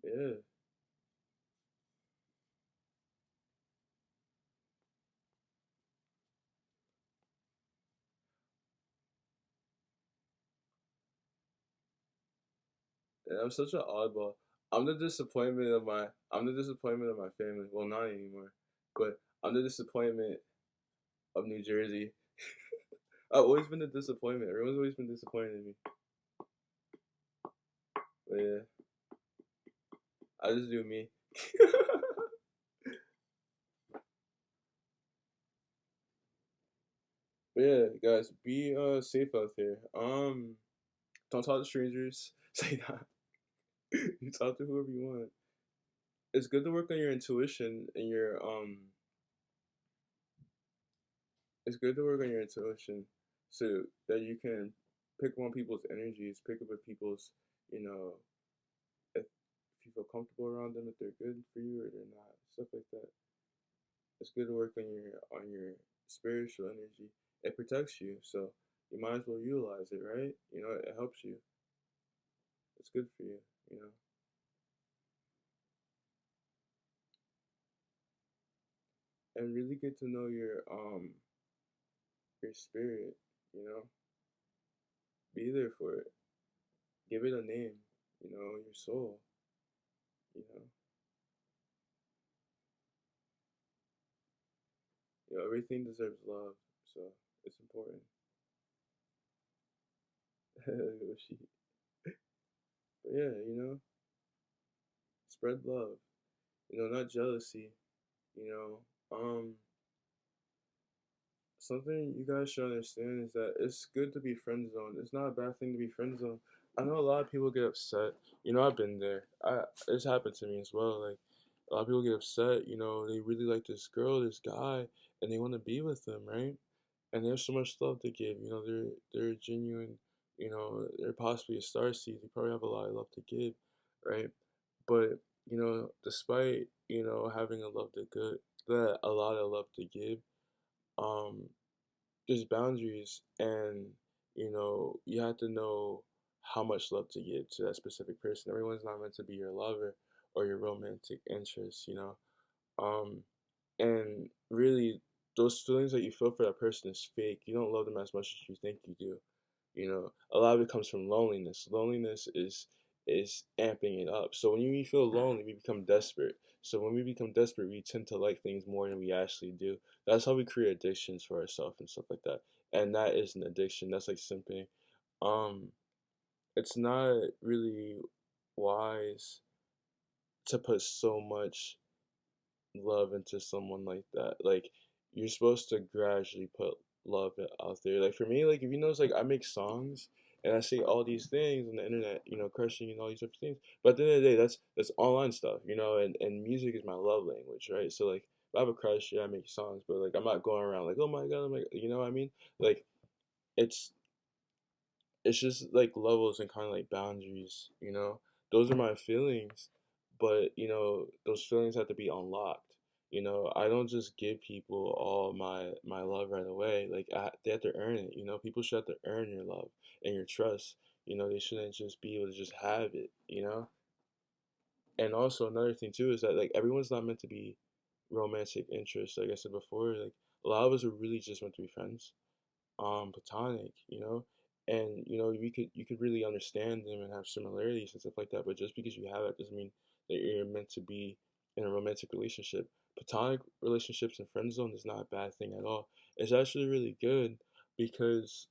yeah. And I'm such an oddball. I'm the disappointment of my family. Well, not anymore, but I'm the disappointment of New Jersey. I've always been a disappointment. Everyone's always been disappointed in me. But yeah, I just do me. But yeah, guys, be safe out there. Don't talk to strangers. Say that. You talk to whoever you want. It's good to work on your intuition and your it's good to work on your intuition so that you can pick up on people's energies, pick up on people's, you know, if you feel comfortable around them, if they're good for you or they're not, stuff like that. It's good to work on your spiritual energy. It protects you, so you might as well utilize it, right? You know, it helps you. It's good for you, you know. And really get to know your spirit, you know. Be there for it. Give it a name, you know, your soul, you know. You know, everything deserves love, so it's important. But yeah, you know, spread love. You know, not jealousy. You know, something you guys should understand is that it's good to be friend zoned. It's not a bad thing to be friend zoned. I know a lot of people get upset. You know, I've been there. It's happened to me as well. Like a lot of people get upset. You know, they really like this girl, this guy, and they want to be with them, right? And there's so much love to give. You know, they're genuine. You know, they're possibly a star seed. They probably have a lot of love to give, right? But you know, despite having a lot of love to give, um, there's boundaries, and you have to know how much love to give to that specific person. Everyone's not meant to be your lover or your romantic interest. Um, and really, those feelings that you feel for that person is fake. You don't love them as much as you think you do. A lot of it comes from loneliness. Loneliness is amping it up. So when you feel lonely, we become desperate. So when we become desperate, we tend to like things more than we actually do. That's how we create addictions for ourselves and stuff like that. And that is an addiction. That's like simping. Um, it's not really wise to put so much love into someone like that. Like you're supposed to gradually put love out there. Like for me, like if you notice, like I make songs and I say all these things on the internet, crushing and all these different things. But at the end of the day, that's online stuff, and music is my love language, right? So like if I have a crush, yeah, I make songs, but like I'm not going around like, oh my god, oh my god, you know what I mean? Like it's it's just like levels and kind of like boundaries. Those are my feelings, but those feelings have to be unlocked. I don't just give people all my love right away. Like they have to earn it. People should have to earn your love and your trust. They shouldn't just be able to just have it. And also another thing too is that like everyone's not meant to be romantic interest. Like I said before, like a lot of us are really just meant to be friends, platonic, and you could really understand them and have similarities and stuff like that. But just because you have it doesn't mean that you're meant to be in a romantic relationship. Platonic relationships and friend zone is not a bad thing at all. It's actually really good because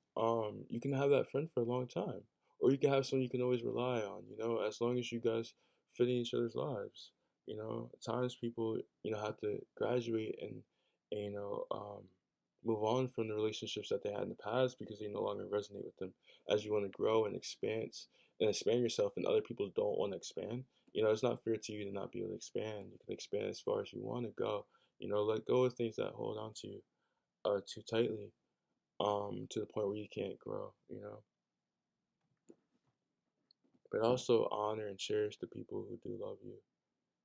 you can have that friend for a long time, or you can have someone you can always rely on. As long as you guys fit in each other's lives. At times people have to graduate and move on from the relationships that they had in the past because they no longer resonate with them as you want to grow and expand yourself and other people don't want to expand. It's not fair to you to not be able to expand. You can expand as far as you want to go. Let go of things that hold on to you too tightly, to the point where you can't grow. But also honor and cherish the people who do love you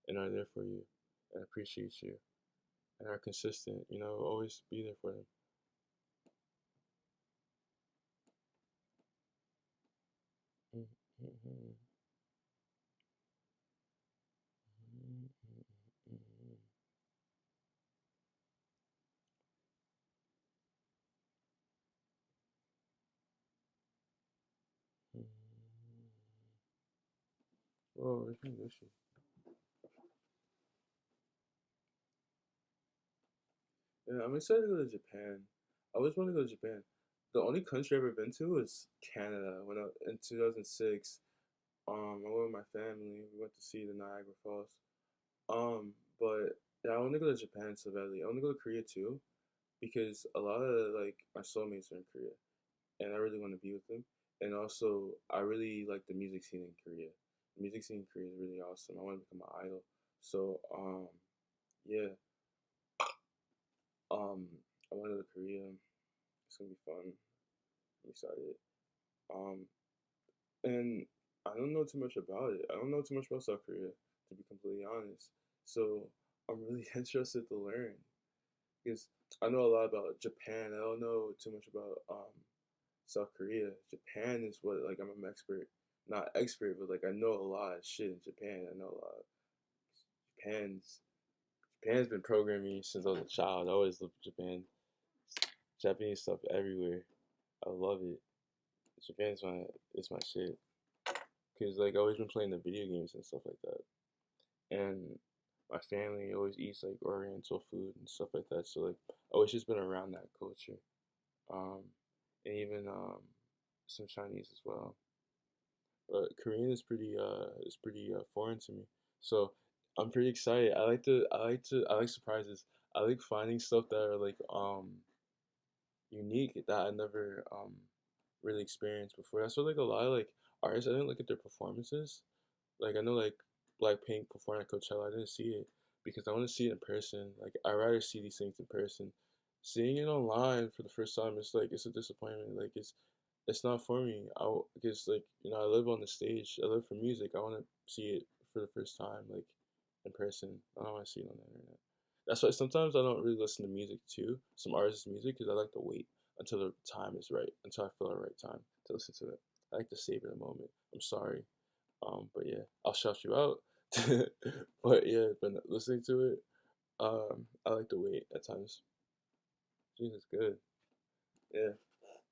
and are there for you and appreciate you and are consistent. Always be there for them. Mhm. Oh, I think this shit. Yeah, I'm excited to go to Japan. I always want to go to Japan. The only country I've ever been to was Canada. When in 2006, I went with my family. We went to see the Niagara Falls. But yeah, I want to go to Japan so badly. I want to go to Korea too because a lot of like my soulmates are in Korea, and I really want to be with them. And also, I really like the music scene in Korea. The music scene in Korea is really awesome. I want to become an idol. So, yeah, um, I want to go to Korea. It's gonna be fun. I'm excited. Um, and I don't know too much about it. I don't know too much about South Korea, to be completely honest. So I'm really interested to learn because I know a lot about Japan. I don't know too much about South Korea. Japan is what like I'm an expert, not expert, but like I know a lot of shit in Japan. I know a lot. Japan's Japan's been programming me since I was a child. I always loved Japan. Japanese stuff everywhere. I love it. Japan's my it's my shit. Cause like I always been playing the video games and stuff like that, and my family always eats like Oriental food and stuff like that. So like I always just been around that culture, um, and even some Chinese as well. But Korean is pretty foreign to me. So I'm pretty excited. I like surprises. I like finding stuff that are like unique that I never really experienced before. That's what like a lot of like artists. I didn't look at their performances. Like I know like Blackpink performed at Coachella. I didn't see it because I want to see it in person. Like I rather see these things in person. Seeing it online for the first time, it's like it's a disappointment. Like it's not for me. Because like I live on the stage. I live for music. I want to see it for the first time, like in person. I don't want to see it on the internet. That's why sometimes I don't really listen to music too, some artists' music, because I like to wait until the time is right, until I feel the right time to listen to it. I like to savor the moment. I'm sorry, but yeah, I'll shout you out. But yeah, but listening to it, I like to wait at times. Jesus, good. Yeah.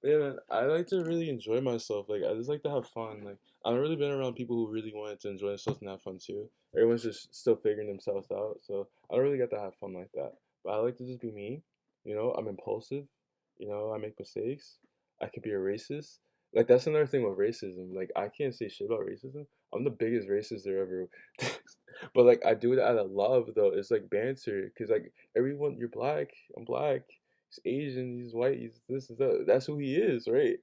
But yeah, man, I like to really enjoy myself. Like, I just like to have fun. Like, I've really been around people who really wanted to enjoy themselves and have fun too. Everyone's just still figuring themselves out, so I don't really get to have fun like that. But I like to just be me. I'm impulsive. I make mistakes. I could be a racist. Like, that's another thing with racism. Like, I can't say shit about racism. I'm the biggest racist there ever. But like, I do it out of love though. It's like banter, cause like everyone, you're black. I'm black. He's Asian, he's white, he's this, is that. That's who he is, right?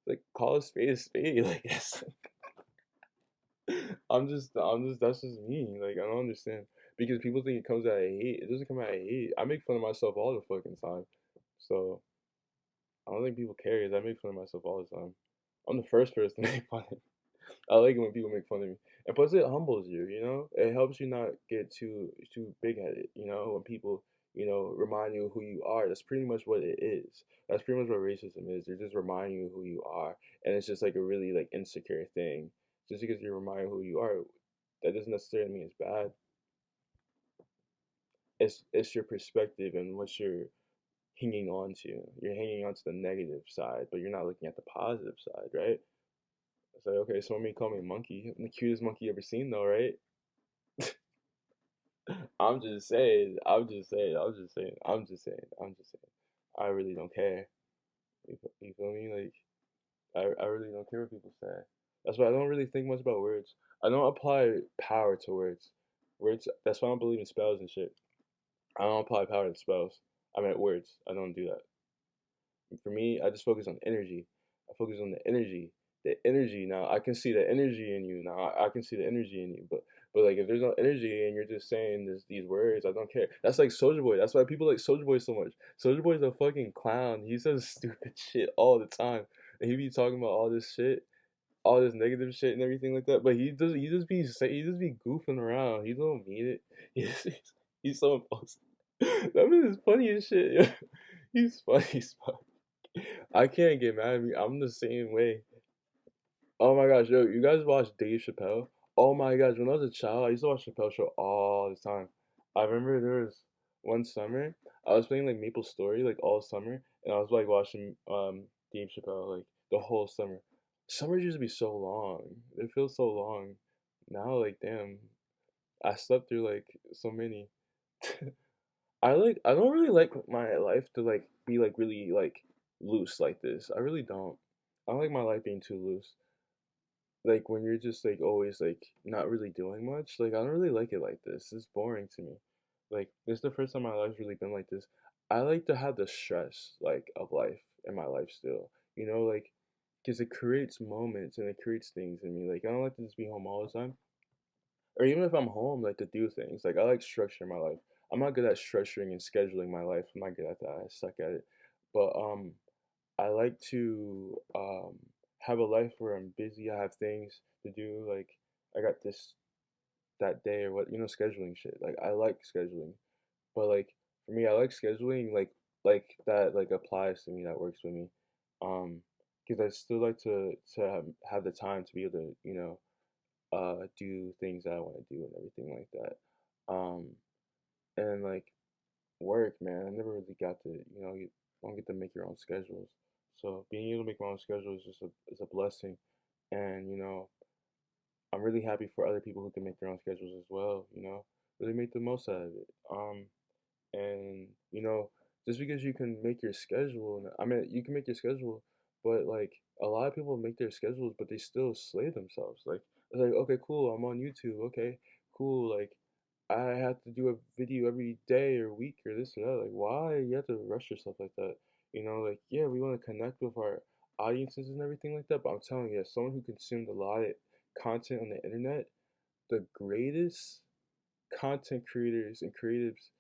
Like call a spade a spade. Like that's just me. Like I don't understand because people think it comes out of hate. It doesn't come out of hate. I make fun of myself all the fucking time. So I don't think people care because I make fun of myself all the time. I'm the first person to make fun of. I like it when people make fun of me. And plus it humbles you. It helps you not get too big headed, when people, remind you who you are. That's pretty much what it is. That's pretty much what racism is. They're just reminding you who you are. And it's just like a really like insecure thing. Just because you're reminded who you are, that doesn't necessarily mean it's bad. It's your perspective and what you're hanging on to. You're hanging on to the negative side, but you're not looking at the positive side, right? It's like, okay, someone may call me a monkey. I'm the cutest monkey you ever seen, though, right? I'm just saying. I'm just saying. I'm just saying. I'm just saying. I'm just saying. I really don't care. You feel me? Like, I really don't care what people say. That's why I don't really think much about words. I don't apply power to words. Words. That's why I don't believe in spells and shit. I don't apply power to spells. I meant words. I don't do that. For me, I just focus on energy. I focus on the energy. The energy. Now I can see the energy in you. Now I can see the energy in you. But like if there's no energy and you're just saying these words, I don't care. That's like Soldier Boy. That's why people like Soldier Boy so much. Soldier Boy's a fucking clown. He says stupid shit all the time, and he be talking about all this shit, all this negative shit and everything like that. But he just be goofing around. He don't mean it. He's so impulsive. That man is funny as shit. Yeah. He's funny as fuck. I can't get mad at me. I'm the same way. Oh my gosh, yo, you guys watch Dave Chappelle? Oh my gosh, when I was a child, I used to watch Chappelle Show all the time. I remember there was one summer I was playing like Maple Story like all summer, and I was like watching Dave Chappelle like the whole summer. Summers used to be so long. It feels so long. Now, like, damn, I slept through like so many. I don't really like my life to like be like really like loose like this. I really don't. I don't like my life being too loose. Like when you're just like always like not really doing much. Like I don't really like it like this. It's boring to me. Like this is the first time my life's really been like this. I like to have the stress like of life in my life still. You know, like because it creates moments and it creates things in me. Like I don't like to just be home all the time. Or even if I'm home, like to do things. Like I like structuring my life. I'm not good at structuring and scheduling my life. I'm not good at that. I suck at it. But I like to have a life where I'm busy. I have things to do. Like I got this that day or what, scheduling shit. Like I like scheduling, but like for me, I like scheduling like that like applies to me. That works with me. Um, because I still like to have the time to be able to do things that I want to do and everything like that. And like work, man, I never really got to you don't get to make your own schedules. So being able to make my own schedule is just a blessing, and I'm really happy for other people who can make their own schedules as well. Really make the most out of it. And just because you can make your schedule, I mean, you can make your schedule, but like a lot of people make their schedules, but they still slay themselves. Like it's like, okay, cool, I'm on YouTube. Okay, cool. Like I have to do a video every day or week or this or that. Like why you have to rush yourself like that? Like yeah, we want to connect with our audiences and everything like that. But I'm telling you, as someone who consumed a lot of content on the internet, the greatest content creators and creatives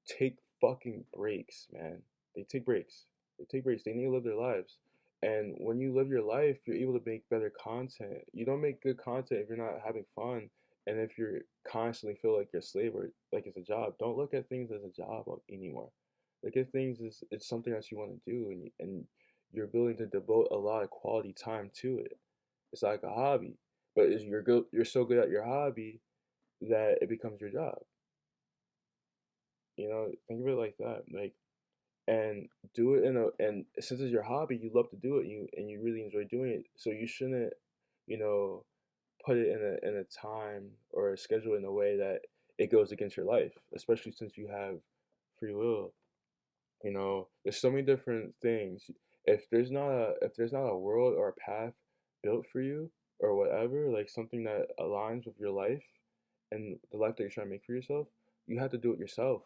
take fucking breaks, man. They take breaks. They take breaks. They need to live their lives. And when you live your life, you're able to make better content. You don't make good content if you're not having fun and if you're constantly feel like you're a slave or like it's a job. Don't look at things as a job anymore. Look at things as it's something that you want to do and you're willing to devote a lot of quality time to it. It's like a hobby, but you're so good at your hobby that it becomes your job. Think of it like that. Like and do it and since it's your hobby, you love to do it, and you really enjoy doing it. So you shouldn't, you know, put it in a time or a schedule in a way that it goes against your life, especially since you have free will. There's so many different things. If there's not a world or a path built for you or whatever, like something that aligns with your life and the life that you're trying to make for yourself, you have to do it yourself.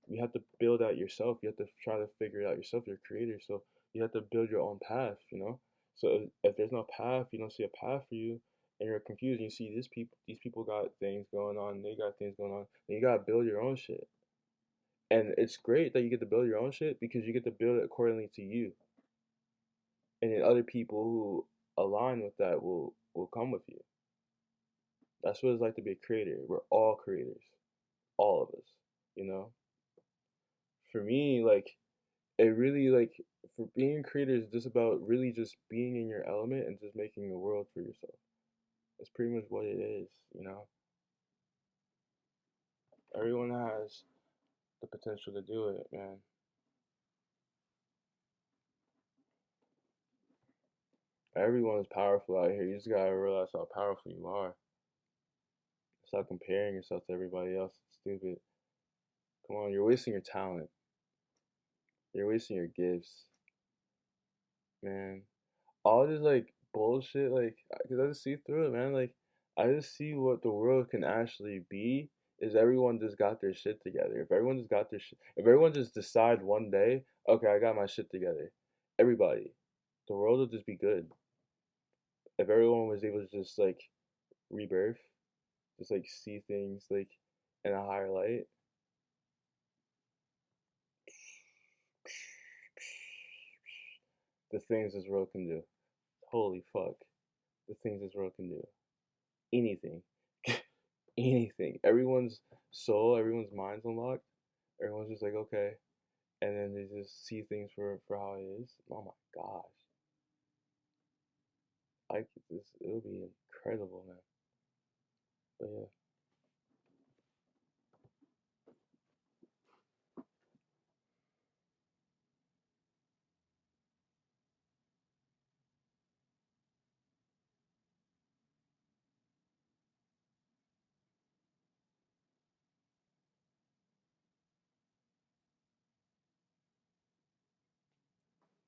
You have to build out yourself. You have to try to figure it out yourself. You're a creator, so you have to build your own path. So if there's no path, you don't see a path for you, and you're confused. And you see these people got things going on. They got things going on. And you gotta build your own shit. And it's great that you get to build your own shit because you get to build it accordingly to you. And then other people who align with that will come with you. That's what it's like to be a creator. We're all creators. All of us. You know? For me, like it really like for being a creator is just about really just being in your element and just making a world for yourself. That's pretty much what it is. Everyone has the potential to do it, man. Everyone is powerful out here. You just gotta realize how powerful you are. Stop comparing yourself to everybody else. It's stupid. Come on, you're wasting your talent. You're wasting your gifts, man. All this like bullshit, like, cause I just see through it, man. Like, I just see what the world can actually be. Is everyone just got their shit together? If everyone just decide one day, okay, I got my shit together, everybody, the world would just be good. If everyone was able to just like rebirth, just like see things like in a higher light, the things this world can do. Holy fuck, the things this world can do. Anything, anything. Everyone's soul, everyone's mind's unlocked. Everyone's just like, okay, and then they just see things for how it is. Oh my gosh, I could this. It'll be incredible, man. But yeah.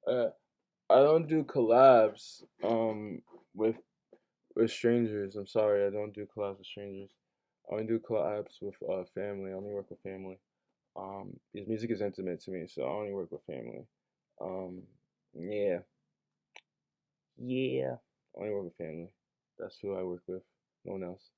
Uh, I don't do collabs with strangers. I'm sorry, I don't do collabs with strangers. I only do collabs with family. I only work with family. Because music is intimate to me, so I only work with family. Um, yeah, yeah. I only work with family. That's who I work with. No one else.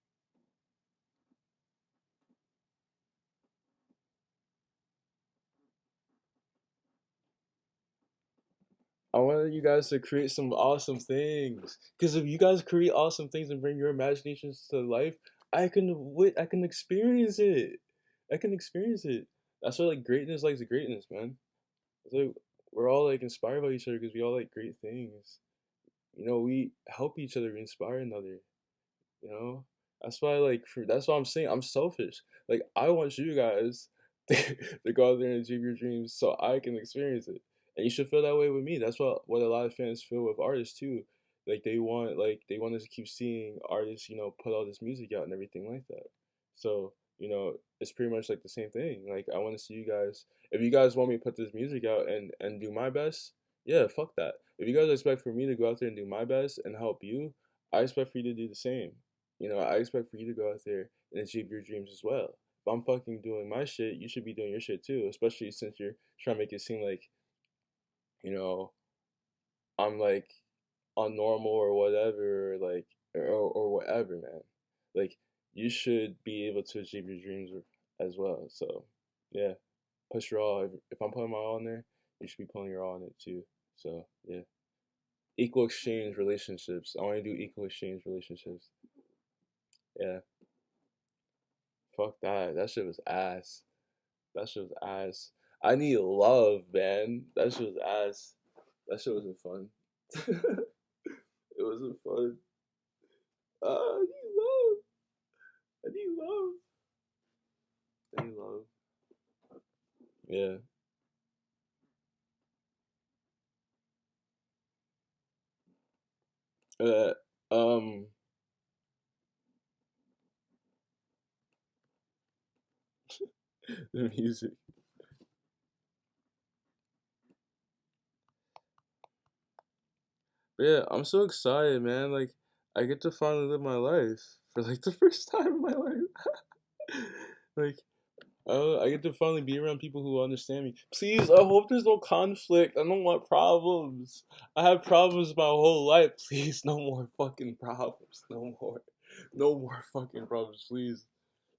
I wanted you guys to create some awesome things. Because if you guys create awesome things and bring your imaginations to life, I can experience it. I can experience it. That's why like greatness likes greatness, man. It's like we're all like inspired by each other because we all like great things. We help each other, we inspire another. You know, that's why I'm saying I'm selfish. Like I want you guys to go out there and achieve your dreams so I can experience it, and you should feel that way with me. That's what a lot of fans feel with artists too. They want us to keep seeing artists, put all this music out and everything like that. So it's pretty much like the same thing. Like I want to see you guys. If you guys want me to put this music out and do my best, yeah, fuck that. If you guys expect for me to go out there and do my best and help you, I expect for you to do the same. I expect for you to go out there and achieve your dreams as well. If I'm fucking doing my shit, you should be doing your shit too, especially since you're trying to make it seem like, you know, I'm like unnormal or whatever, or whatever, man. Like, you should be able to achieve your dreams as well. So, yeah, push your all. If I'm putting my all in there, you should be putting your all in it too. So, yeah. Equal exchange relationships. I want to do equal exchange relationships. Yeah. Fuck that. That shit was ass. That shit was ass. I need love, man. That shit was ass. That shit wasn't fun. It wasn't fun. I need love. I need love. I need love. Yeah. Uh, um, the music. But yeah, I'm so excited, man. Like, I get to finally live my life for like the first time in my life. Like, I get to finally be around people who understand me. Please, I hope there's no conflict. I don't want problems. I have problems my whole life. Please, no more fucking problems. No more. No more fucking problems. Please.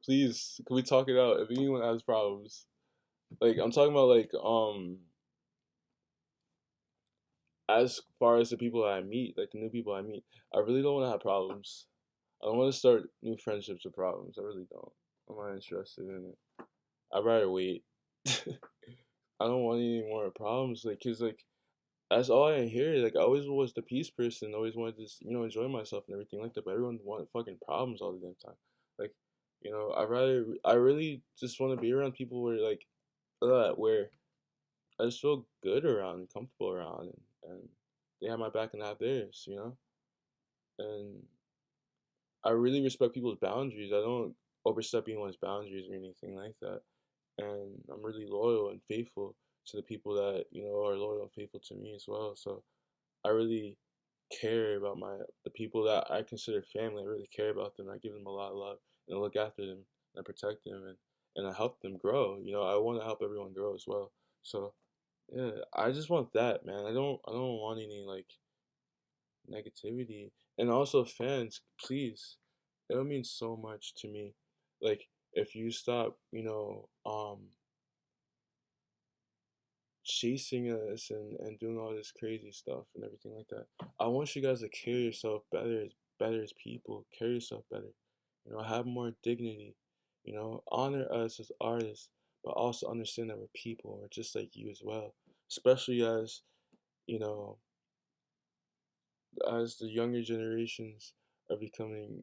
Please, can we talk it out? If anyone has problems. Like, I'm talking about, like, as far as the people I meet, like, the new people I meet, I really don't want to have problems. I don't want to start new friendships with problems. I really don't. I'm not interested in it. I'd rather wait. I don't want any more problems, like, cause like that's all I hear. Like, I always was the peace person, always wanted to, enjoy myself and everything like that. But everyone wanted fucking problems all the damn time. Like, I really just want to be around people where I just feel good around and comfortable around, and they have my back and I have theirs, And I really respect people's boundaries. I don't overstep anyone's boundaries or anything like that. And I'm really loyal and faithful to the people that are loyal and faithful to me as well. So I really care about the people that I consider family. I really care about them. I give them a lot of love and I look after them and I protect them and I help them grow. I want to help everyone grow as well. So yeah, I just want that, man. I don't want any like negativity. And also fans, please. It would mean so much to me. Like if you stop, chasing us and doing all this crazy stuff and everything like that. I want you guys to carry yourself better as people. Carry yourself better. Have more dignity. Honor us as artists, but also understand that we're people. We're just like you as well. Especially you know, as the younger generations are becoming,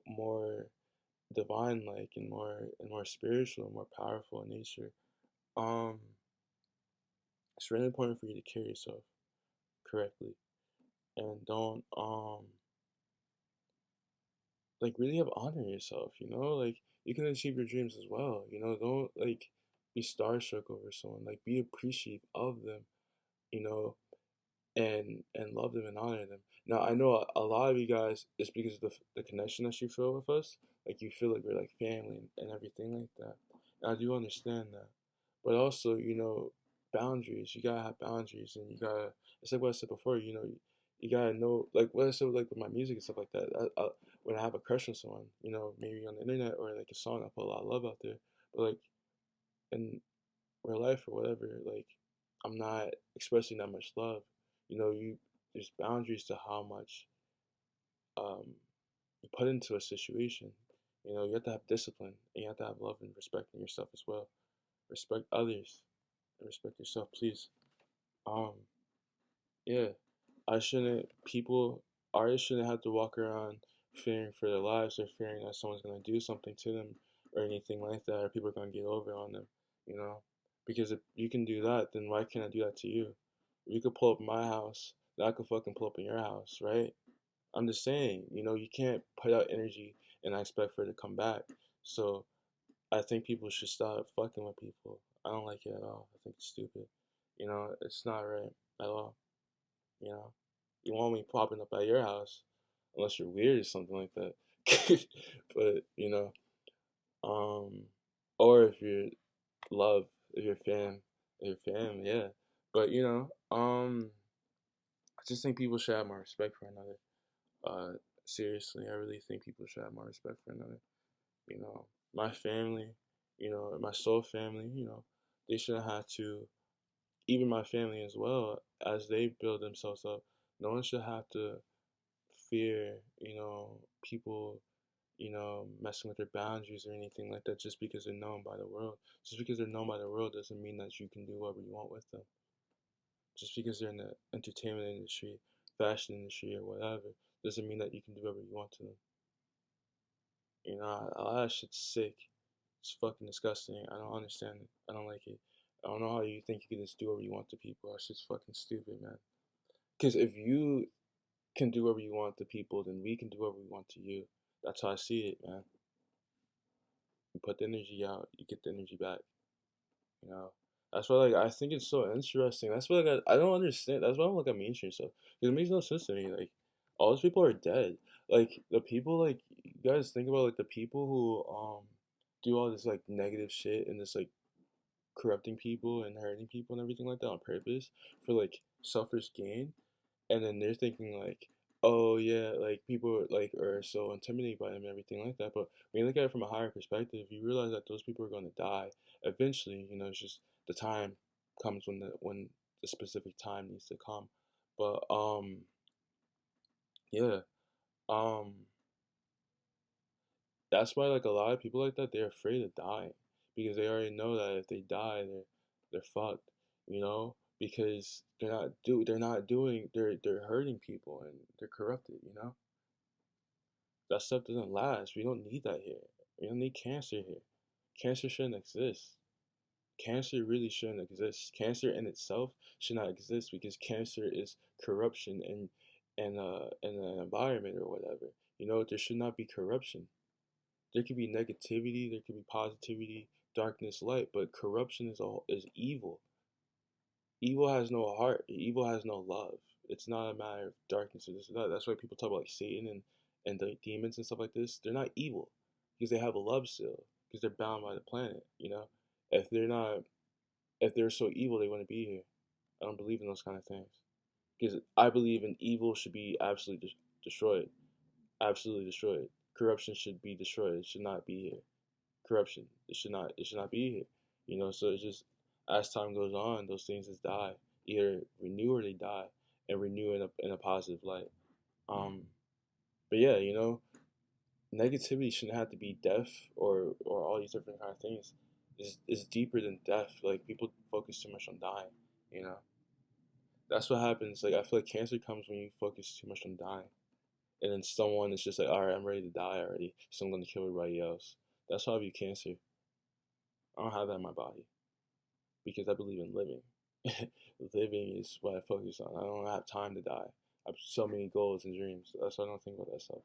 more divine like and more spiritual and more powerful in nature. Um, it's really important for you to carry yourself correctly and don't like really have honor in yourself, like you can achieve your dreams as well, don't like be starstruck over someone, like be appreciative of them, you know and love them and honor them. Now I know a lot of you guys, it's because of the connection that you feel with us. Like you feel like we're like family and everything like that. And I do understand that, but also boundaries. You gotta have boundaries, and you gotta. It's like what I said before. You gotta know, like what I said, like with my music and stuff like that. When I have a crush on someone, maybe on the internet or like a song, I put a lot of love out there. But like in real life or whatever, like I'm not expressing that much love. There's boundaries to how much um you put into a situation. You have to have discipline, and you have to have love and respect in yourself as well. Respect others and respect yourself, please. Um, yeah, I shouldn't. Artists shouldn't have to walk around fearing for their lives or fearing that someone's gonna do something to them or anything like that, or people are gonna get over on them. You know, because if you can do that, then why can't I do that to you? If you could pull up my house, then I could fucking pull up in your house, right? I'm just saying, you can't put out energy and I expect for it to come back. So I think people should stop fucking with people. I don't like it at all. I think it's stupid. It's not right at all. You know, you want me popping up at your house, unless you're weird or something like that. But um, or if you're love, if you're fam, yeah. But I just think people should have more respect for another. Seriously, I really think people should have more respect for another. My family, my soul family, they shouldn't have to, even my family as well, as they build themselves up, no one should have to fear, people, messing with their boundaries or anything like that just because they're known by the world. Just because they're known by the world doesn't mean that you can do whatever you want with them. Just because they're in the entertainment industry, fashion industry, or whatever, doesn't mean that you can do whatever you want to them. A lot of shit's sick. It's fucking disgusting. I don't understand it. I don't like it. I don't know how you think you can just do whatever you want to people. That shit's fucking stupid, man. Because if you can do whatever you want to people, then we can do whatever we want to you. That's how I see it, man. You put the energy out, you get the energy back. You know, that's why like I think it's so interesting. That's why like I don't understand. That's why I don't look at mainstream stuff because it makes no sense to me. Like all those people are dead. Like the people like you guys think about like the people who do all this like negative shit and this like corrupting people and hurting people and everything like that on purpose for like selfish gain, and then they're thinking like, oh yeah, like people like are so intimidated by them and everything like that. But when you look at it from a higher perspective, you realize that those people are going to die eventually. It's just the time comes when the specific time needs to come. But yeah, um, that's why like a lot of people like that they're afraid of dying because they already know that if they die, they're fucked. Because they're hurting people and they're corrupted. That stuff doesn't last. We don't need that here. We don't need cancer here. Cancer shouldn't exist. Cancer really shouldn't exist. Cancer in itself should not exist because cancer is corruption and an environment or whatever. There should not be corruption. There could be negativity, there could be positivity, darkness, light, but corruption is evil. Evil has no heart. Evil has no love. It's not a matter of darkness or this or that. That's why people talk about like Satan and the demons and stuff like this. They're not evil because they have a love still because they're bound by the planet. If they're not, if they're so evil, they wouldn't be here. I don't believe in those kind of things because I believe in evil should be absolutely destroyed, absolutely destroyed. Corruption should be destroyed. It should not be here. Corruption. It should not be here. So it's just as time goes on, those things just die. Either renew or they die, and renew in a positive light. Um, but yeah, negativity shouldn't have to be death or all these different kind of things. Is deeper than death. Like people focus too much on dying. You know, that's what happens. Like I feel like cancer comes when you focus too much on dying, and then someone is just like, all right, I'm ready to die already, so I'm gonna kill everybody else. That's how I view cancer. I don't have that in my body because I believe in living. Living is what I focus on. I don't have time to die. I have so many goals and dreams. That's why I don't think about that stuff.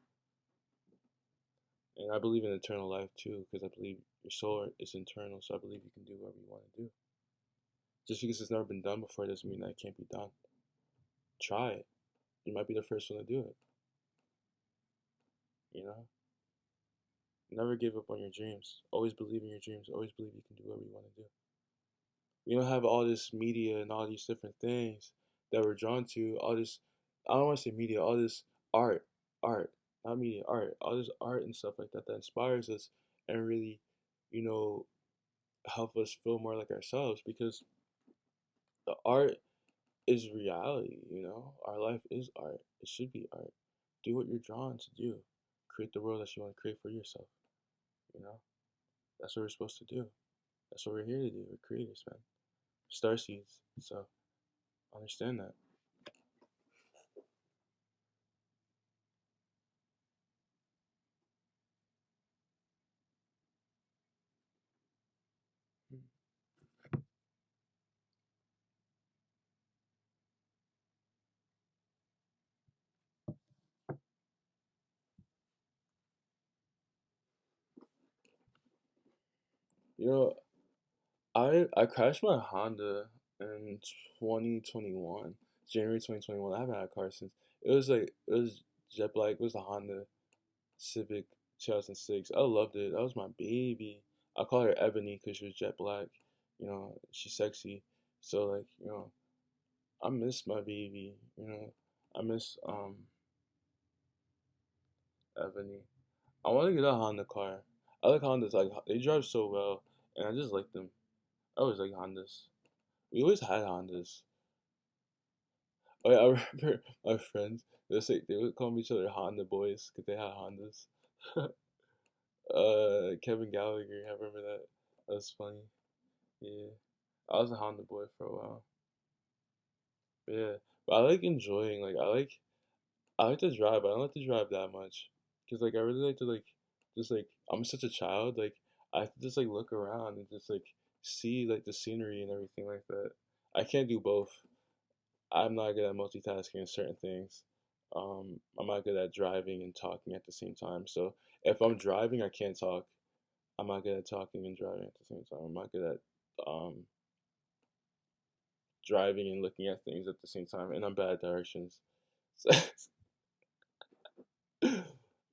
And I believe in eternal life too, because I believe your soul is internal. So I believe you can do whatever you want to do. Just because it's never been done before doesn't mean that it can't be done. try it. You might be the first one to do it. You know, never give up on your dreams. Always believe in your dreams. Always believe you can do whatever you want to do. We don't have all this media and all these different things that we're drawn to. All this, I don't want to say media, all this art, art, not media, art, all this art and stuff like that that inspires us and really, you know, help us feel more like ourselves because the art is reality, Our life is art. It should be art. Do what you're drawn to do. Create the world that you want to create for yourself, you know? That's what we're supposed to do. That's what we're here to do. We're creators, man. Star seeds. So understand that. You know, I crashed my Honda in 2021, January 2021. I haven't had a car since. It was jet black. It was a Honda Civic 2006. I loved it. That was my baby. I call her Ebony because she was jet black. She's sexy. So like, I miss my baby. I miss Ebony. I want to get a Honda car. I like Hondas. Like they drive so well, and I just like them. I always like Hondas. We always had Hondas. Oh yeah, I remember my friends. They would call each other Honda boys because they had Hondas. Kevin Gallagher, I remember that. That was funny. Yeah, I was a Honda boy for a while. But yeah, but I like enjoying. I like to drive. But I don't like to drive that much because I really like to just I'm such a child. I have to just look around and just see the scenery and everything like that. I can't do both. I'm not good at multitasking in certain things. I'm not good at driving and talking at the same time. So if I'm driving, I can't talk. I'm not good at talking and driving at the same time. I'm not good at driving and looking at things at the same time, and I'm bad at directions. So,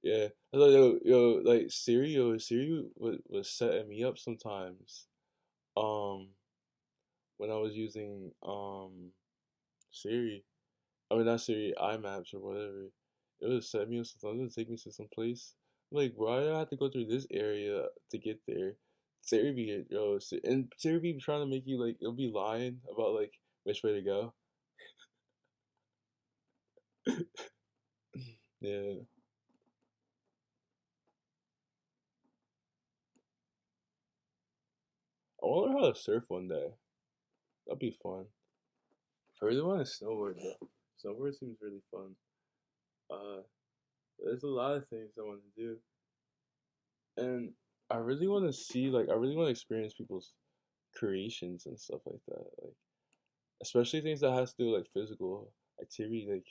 yeah, I was like, Siri was setting me up sometimes. Um, when I was using Siri, I mean not Siri, iMaps or whatever. It would set me up sometimes. It would take me to some place. I'm like, why do I have to go through this area to get there? Siri be and Siri be trying to make you it'll be lying about which way to go. Yeah, I want to learn how to surf one day. That'd be fun. I really want to snowboard though. Snowboard seems really fun. Uh, there's a lot of things I want to do, and I really want to see I really want to experience people's creations and stuff like that. Especially things that has to do with physical activity.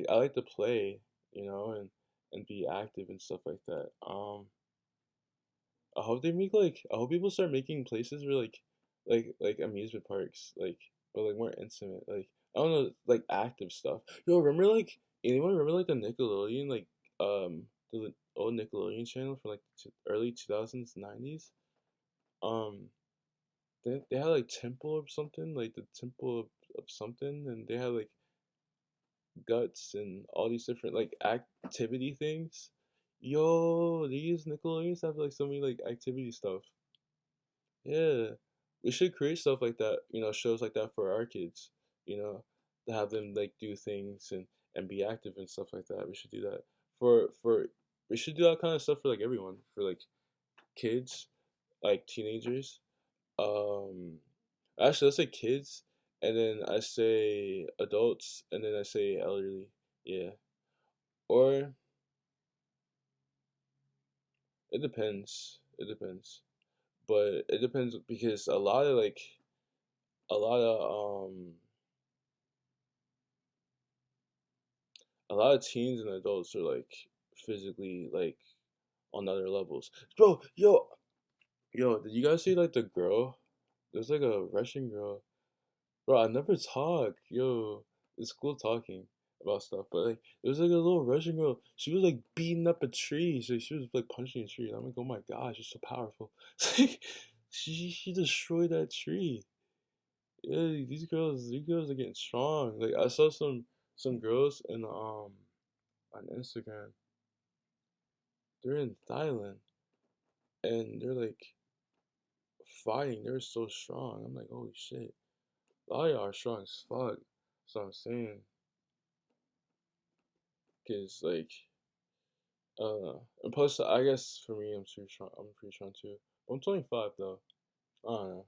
I like to play, and be active and stuff like that. I hope people start making places where amusement parks but more intimate I don't know active stuff. Yo, remember anyone remember the Nickelodeon the old Nickelodeon channel from early 2000s 90s. um they had Temple or something the Temple of something, and they had guts and all these different activity things. Yo, these Nickelodeons have so many activity stuff. Yeah, we should create stuff like that. Shows like that for our kids. You know, to have them do things and be active and stuff like that. We should do that for we should do that kind of stuff for everyone for kids, teenagers. Um, Actually, let's say kids, and then I say adults, and then I say elderly. Yeah, or it depends. It depends, but it depends because a lot of a lot of teens and adults are physically on other levels. Bro, yo, did you guys see the girl? There's a Russian girl. Bro, I never talk. Yo, it's cool talking about stuff, but like there was like a little Russian girl. She was like beating up a tree. She was like punching a tree. I'm like, oh my god, she's so powerful. It's like she destroyed that tree. Yeah, these girls are getting strong. Like I saw some girls in on Instagram. They're in Thailand and they're like fighting. They're so strong. I'm like, holy shit. A lot of y'all are strong as fuck. That's what I'm saying. Cause like and plus I guess for me I'm too strong. I'm pretty strong too. I'm 25 though. I don't know.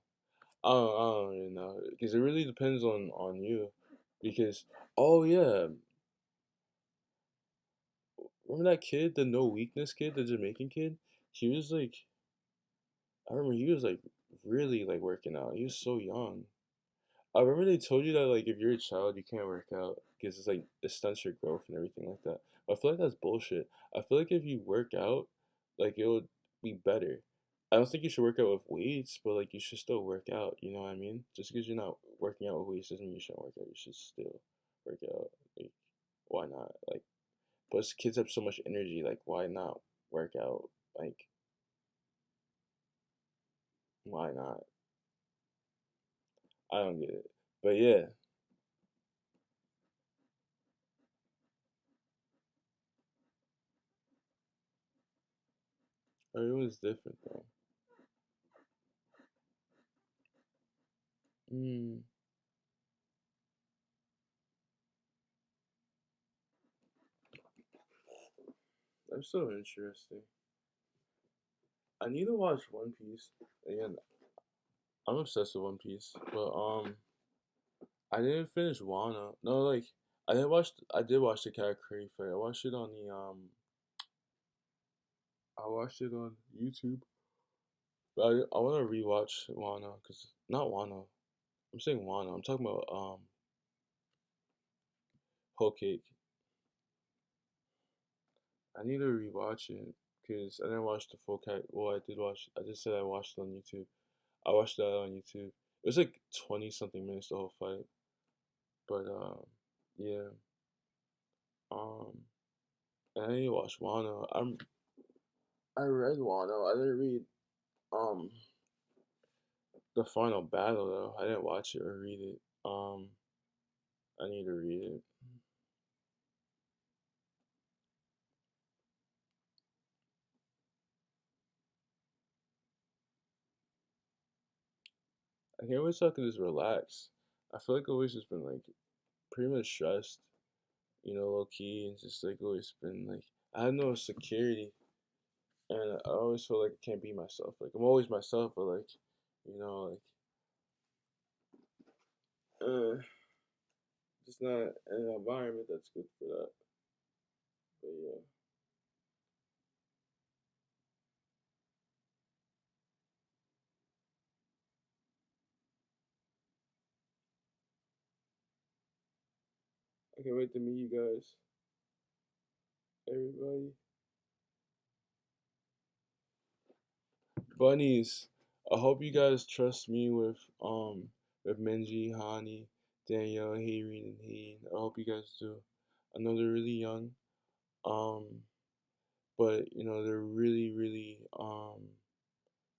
I don't really know. Because it really depends on you. Because oh yeah, remember that kid, the no weakness kid, the Jamaican kid? He was like, I remember he was like really like working out. He was so young. I remember they told you that like if you're a child you can't work out because it's like it stunts your growth and everything like that. I feel like that's bullshit. I feel like if you work out, like it would be better. I don't think you should work out with weights, but like you should still work out. You know what I mean? Just because you're not working out with weights doesn't mean you shouldn't work out. You should still work out. Like why not? Like plus kids have so much energy. Like why not work out? Like why not? I don't get it. But yeah, everyone's different though. Mm, that's so interesting. I need to watch One Piece. Again, I'm obsessed with One Piece, but I didn't finish Wano. No, like I did watch the Katakuri fight. I watched it on the I watched it on YouTube. But I want to rewatch Wano cuz not Wano. I'm saying Wano. I'm talking about Whole Cake. I need to rewatch it cuz I didn't watch the full cat. Well, I did watch. I just said I watched it on YouTube. I watched that on YouTube. It was like 20 something minutes the whole fight. But yeah. Um and I need to watch Wano. I read Wano. I didn't read um the final battle though. I didn't watch it or read it. I need to read it. I can't wait so I can just relax. I feel like I've always just been like pretty much stressed, low key, and just like always been like I had no security, and I always feel like I can't be myself. Like I'm always myself, but like, like just not an environment that's good for that. But yeah, I can't wait to meet you guys, everybody. Bunnies, I hope you guys trust me with Minji, Hani, Danielle, Hayreen, and Hayden. I hope you guys do. I know they're really young, um, but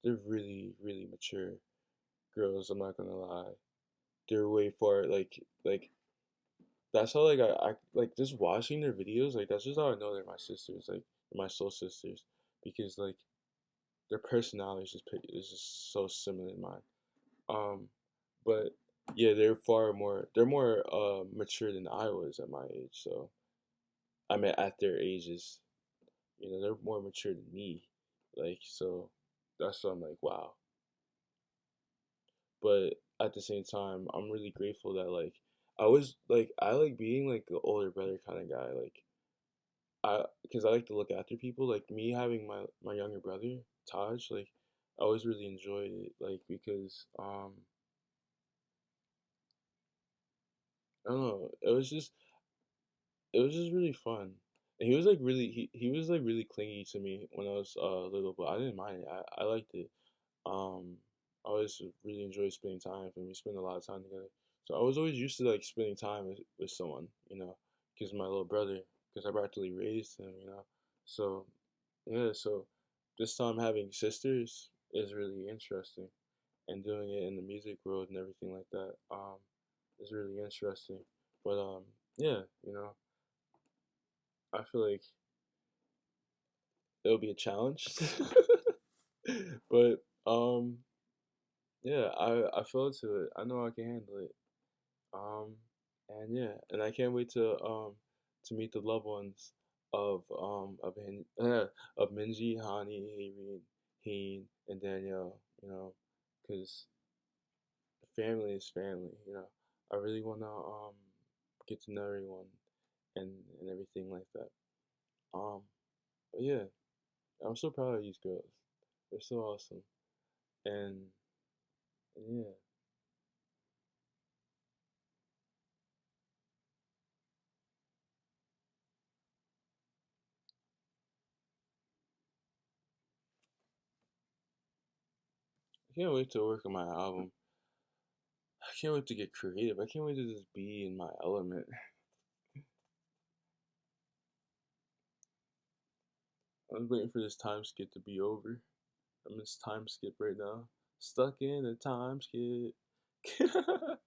they're really mature girls. I'm not gonna lie. They're way far like that's how like I like just watching their videos. Like that's just how I know they're my sisters. Like they're my soul sisters because like their personality is just so similar to mine. Um, but yeah, they're more mature than I was at my age. So I mean at their ages, they're more mature than me. Like so that's what I'm like, wow. But at the same time, I'm really grateful that like I like being like an older brother kind of guy. Like because I like to look after people. Like me having my younger brother Taj, like I always really enjoyed it. Like because I don't know, it was just really fun. And he was like he was like really clingy to me when I was little, but I didn't mind it. I liked it. I always really enjoyed spending time with him. We spend a lot of time together. So I was always used to like spending time with someone, because my little brother, because I practically raised him, So yeah, so this time having sisters is really interesting, and doing it in the music world and everything like that is really interesting. But yeah, I feel like it'll be a challenge, but yeah, I fell into it. I know I can handle it. Um, and yeah, and I can't wait to meet the loved ones of Minji, Hani, Hayden, Heen, and Danielle. Because family is family. I really wanna get to know everyone and everything like that. But yeah, I'm so proud of these girls. They're so awesome, and, and yeah, I can't wait to work on my album. I can't wait to get creative. I can't wait to just be in my element. I'm waiting for this time skip to be over. I'm in this time skip right now. Stuck in a time skip. A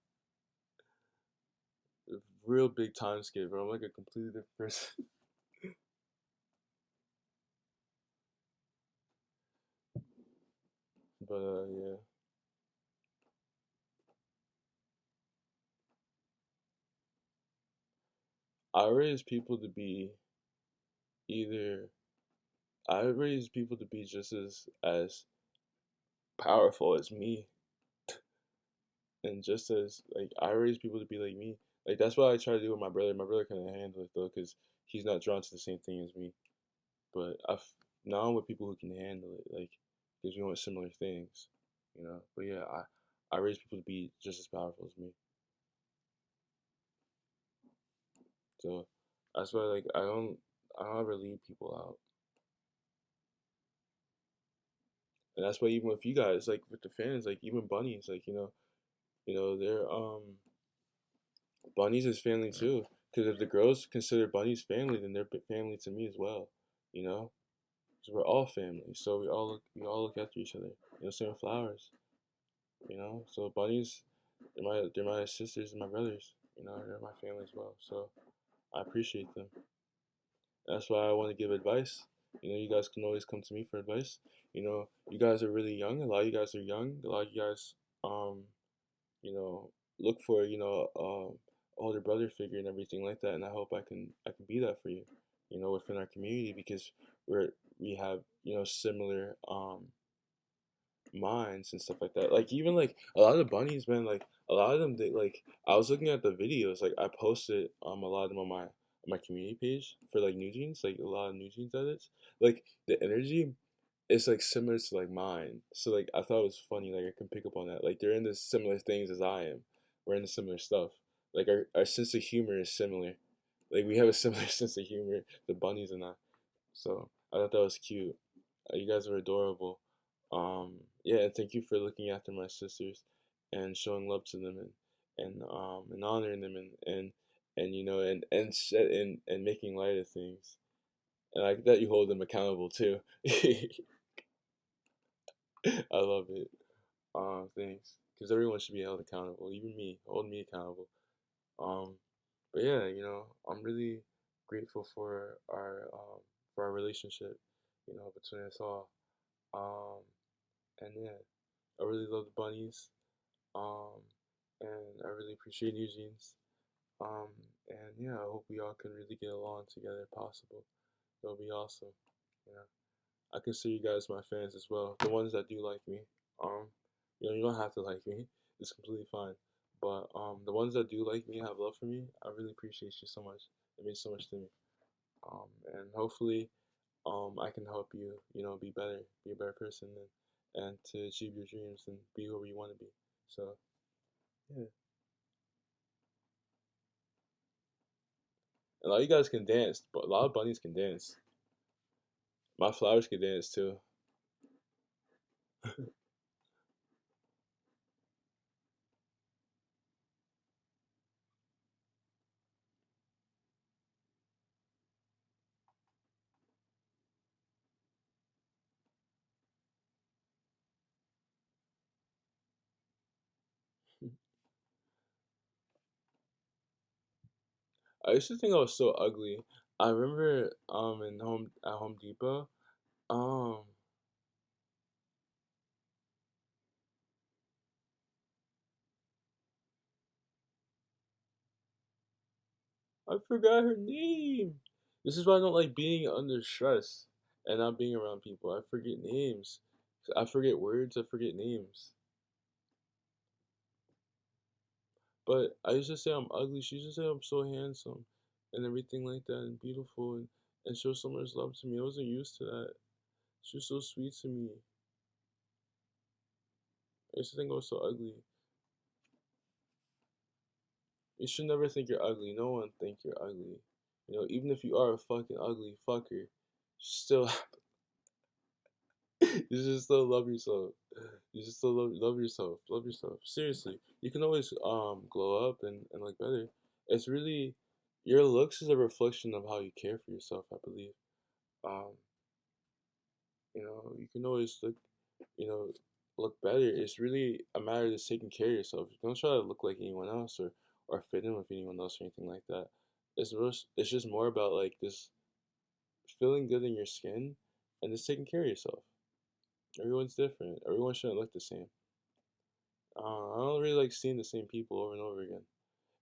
real big time skip, bro. I'm like a completely different person. But yeah, I raise people to be either. I raise people to be just as powerful as me, and just as like I raise people to be like me. Like that's what I try to do with my brother. My brother couldn't handle it though, cause he's not drawn to the same thing as me. But I've now I'm with people who can handle it, like because we want similar things. But yeah, I raise people to be just as powerful as me. So that's why like I don't ever leave people out, and that's why even with you guys, like with the fans, like even bunnies, like they're bunnies is family too. Because if the girls consider bunnies family, then they're family to me as well. You know, because we're all family, so we all look after each other. Same with flowers. So bunnies, they're my sisters and my brothers. They're my family as well. So I appreciate them. That's why I want to give advice. You guys can always come to me for advice. You guys are really young. A lot of you guys are young. A lot of you guys, you know, look for older brother figure and everything like that. And I hope I can be that for you. Within our community because we have similar minds and stuff like that. Like even like a lot of the bunnies, man. Like a lot of them, they like. I was looking at the videos. Like I posted a lot of them on my community page for like New Jeans, like a lot of New Jeans edits. Like the energy is like similar to like mine. So like I thought it was funny. Like I can pick up on that. Like they're into similar things as I am. We're into similar stuff. Like our sense of humor is similar. Like we have a similar sense of humor. The bunnies and I. So I thought that was cute. You guys are adorable. Yeah, and thank you for looking after my sisters and showing love to them and honoring them and and making light of things. And I like that you hold them accountable too. I love it. Thanks. Because everyone should be held accountable, even me. Hold me accountable. Um, but yeah, I'm really grateful for our relationship, between us all. Um, and yeah, I really love the bunnies. Um, and I really appreciate Eugene's. Um, and yeah, I hope we all can really get along together if possible. It'll be awesome. Yeah. I consider you guys my fans as well. The ones that do like me. Um, you don't have to like me. It's completely fine. But the ones that do like me, have love for me, I really appreciate you so much. It means so much to me. And hopefully, I can help you, be better, be a better person, and to achieve your dreams and be whoever you want to be. So yeah, a lot of you guys can dance, but a lot of bunnies can dance. My flowers can dance too. I used to think I was so ugly. I remember in home at Home Depot. Um I forgot her name. This is why I don't like being under stress and not being around people. I forget names. I forget words, I forget names. But I used to say I'm ugly. She used to say I'm so handsome and everything like that and beautiful and show so much love to me. I wasn't used to that. She was so sweet to me. I used to think I was so ugly. You should never think you're ugly. No one think you're ugly. You know, even if you are a fucking ugly fucker, still you should still love yourself. You should still love yourself. Love yourself. Seriously. You can always glow up and look better. It's really your looks is a reflection of how you care for yourself, I believe. Um, you know, you can always you know, look better. It's really a matter of just taking care of yourself. Don't try to look like anyone else or fit in with anyone else or anything like that. It's just more about like this feeling good in your skin and just taking care of yourself. Everyone's different. Everyone shouldn't look the same. I don't really like seeing the same people over and over again.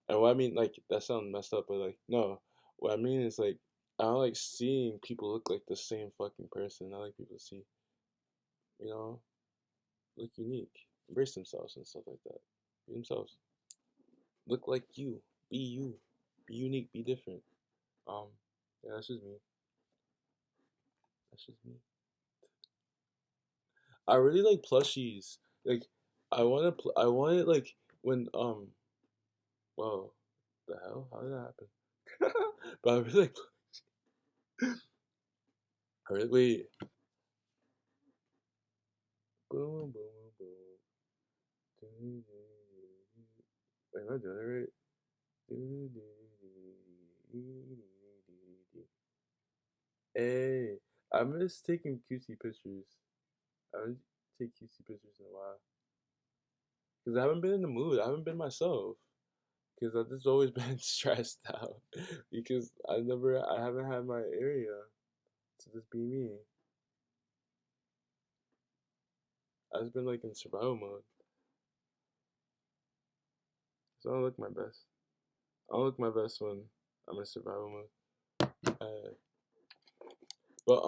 And what I mean, like, that sounds messed up, but like, no. What I mean is like, I don't like seeing people look like the same fucking person. I like people to see, you know, look unique, embrace themselves and stuff like that. Be themselves. Look like you. Be you. Be unique. Be different. Um, yeah, that's just me. That's just me. I really like plushies. Like, I want it like when whoa, the hell? How did that happen? But I really like. I really wait. Boom, boom, boom. Wait, am I doing it right? Hey, I miss taking cutesy pictures. I haven't take cutesy pictures in a while because I haven't been in the mood. I haven't been myself because I've just always been stressed out because I haven't had my area to just be me. I've just been like in survival mode, so I don't look my best. I don't look my best when I'm in survival mode. Uh, but